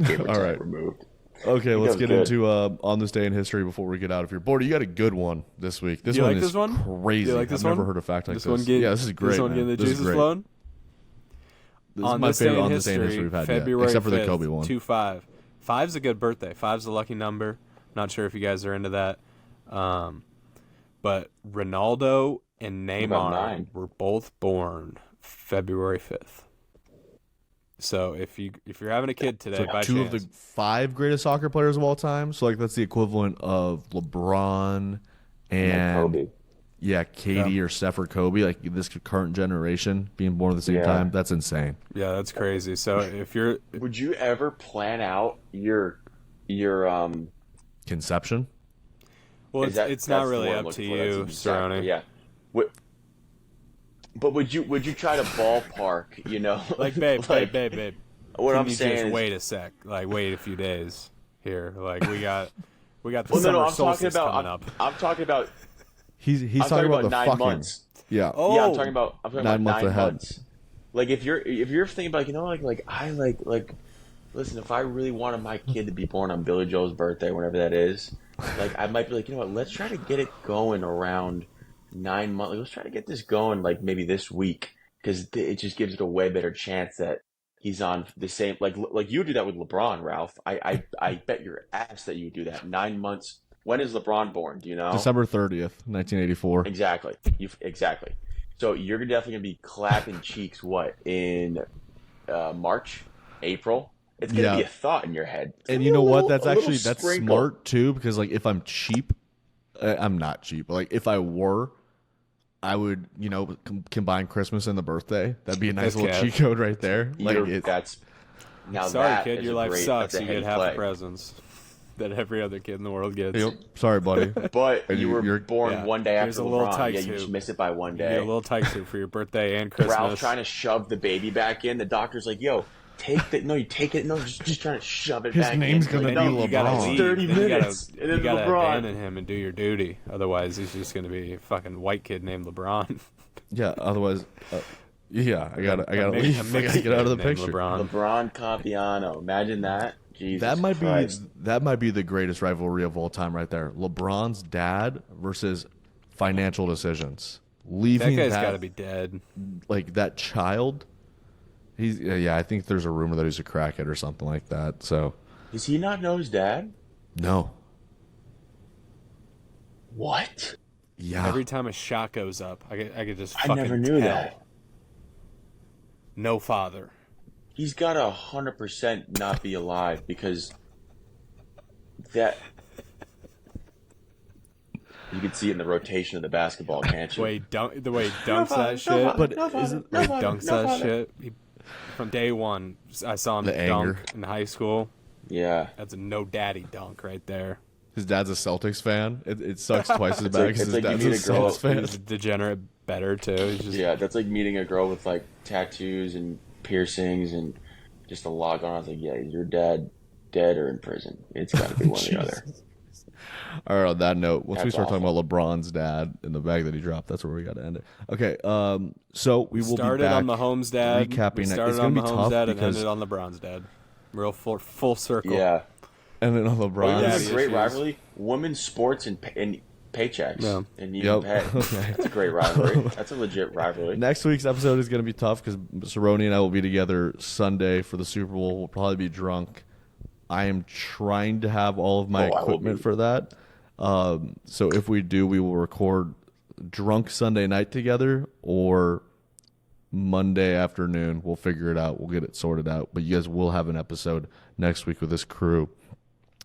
All right. Removed. Okay, let's get into On This Day in History before we get out of here. Bordy, you got a good one this week. This one is crazy. You like this I've never heard a fact like this. Yeah, this is great. This one getting the juices flowing? This is my favorite On This Day in History we've had yet, except for the Kobe one. 2-5. 5's a good birthday. 5's a lucky number. Not sure if you guys are into that. But Ronaldo and Neymar were both born February 5th. So if you're having a kid today, by two chance, of the 5 greatest soccer players of all time. So that's the equivalent of LeBron and Kobe. Yeah, Katie or Steph or Kobe, like this current generation being born at the same time. That's insane. Yeah, that's crazy. So if you're, would you ever plan out your conception? Well, it's not really up to you, Cerroni. Yeah. But would you try to ballpark? Like babe. What I'm saying just is, wait a sec. Like wait a few days here. Like we got the well, summer I'm solstice talking about, coming up. I'm talking about. He's talking about the 9 fucking months. Yeah. Oh, yeah, I'm talking about 9 months. Like if you're thinking about listen, if I really wanted my kid to be born on Billy Joel's birthday, whenever that is, like I might be like, let's try to get it going around 9 months. Like, let's try to get this going like maybe this week, because it just gives it a way better chance that he's on the same like you do that with LeBron, Ralph. I bet your ass that you do that 9 months. When is LeBron born? Do you know? December 30th, 1984. Exactly. Exactly. So you're definitely going to be clapping cheeks, in March, April? It's going to be a thought in your head. And you know what? That's smart, too, because, like, if I'm cheap, I'm not cheap. But, like, if I were, I would, combine Christmas and the birthday. That'd be a nice little cheat code right there. Sorry, kid, your life sucks. You get half the presents that every other kid in the world gets. Yep. Sorry, buddy. But you were born one day after LeBron. Yeah, you just miss it by one day. You get a little tight suit for your birthday and Christmas. Ralph trying to shove the baby back in. The doctor's like, yo, take the... No, you take it. No, just trying to shove it back in. His name's going to be LeBron. 30 minutes. You got to abandon him and do your duty. Otherwise, he's just going to be a fucking white kid named LeBron. Yeah, otherwise... I gotta leave. I gotta get out of the picture. LeBron Compiano. Imagine that. Jesus that might Christ. be the greatest rivalry of all time, right there. LeBron's dad versus financial decisions. Leaving that guy's got to be dead. Like that child. I think there's a rumor that he's a crackhead or something like that. So does he not know his dad? No. What? Yeah. Every time a shot goes up, I could just. I never knew that. No father. He's got to 100% not be alive, because that... You can see it in the rotation of the basketball, can't you? The way he dunks that shit. But isn't the way he dunks that shit? From day one, I saw him dunk in high school. Yeah. That's a no daddy dunk right there. His dad's a Celtics fan. It sucks twice as bad because his dad's a Celtics fan. He's a degenerate better, too. Yeah, that's like meeting a girl with, like, tattoos and piercings and just a log on. I was like, yeah, is your dad dead or in prison? It's got to be one or the other. All right, on that note, once we That's start awful. talking about LeBron's dad and the bag that he dropped, that's where we got to end it. Okay, so we will Started be back on Mahomes' dad. recapping We it. started It's on going to be Mahomes' tough dad and because ended on LeBron's dad. Real full circle. Yeah. and then on Well, LeBron's. that's a great issues. rivalry. Women's sports and paychecks. Yeah. And even pay. Okay. That's a great rivalry. That's a legit rivalry. Next week's episode is going to be tough because Cerroni and I will be together Sunday for the Super Bowl. We'll probably be drunk. I am trying to have all of my I will equipment be. for that. So if we do, we will record drunk Sunday night together or Monday afternoon. We'll figure it out. We'll get it sorted out. But you guys will have an episode next week with this crew.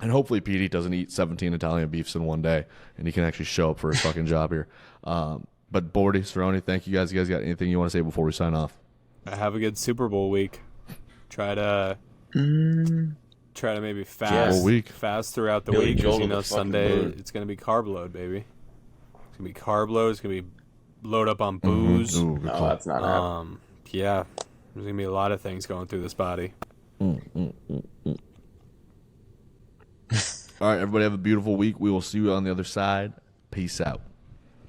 And hopefully Petey doesn't eat 17 Italian beefs in one day and he can actually show up for his fucking job here. But Bordy, Cerroni, thank you guys. You guys got anything you want to say before we sign off? Have a good Super Bowl week. Try to maybe fast week. fast throughout the Billy week Joel because to the fucking Sunday moon. it's gonna be carb load, baby. It's gonna be carb load. It's gonna be load up on booze. Ooh, good No, call. that's not happening. Yeah, there's gonna be a lot of things going through this body. All right, everybody have a beautiful week. We will see you on the other side. Peace out.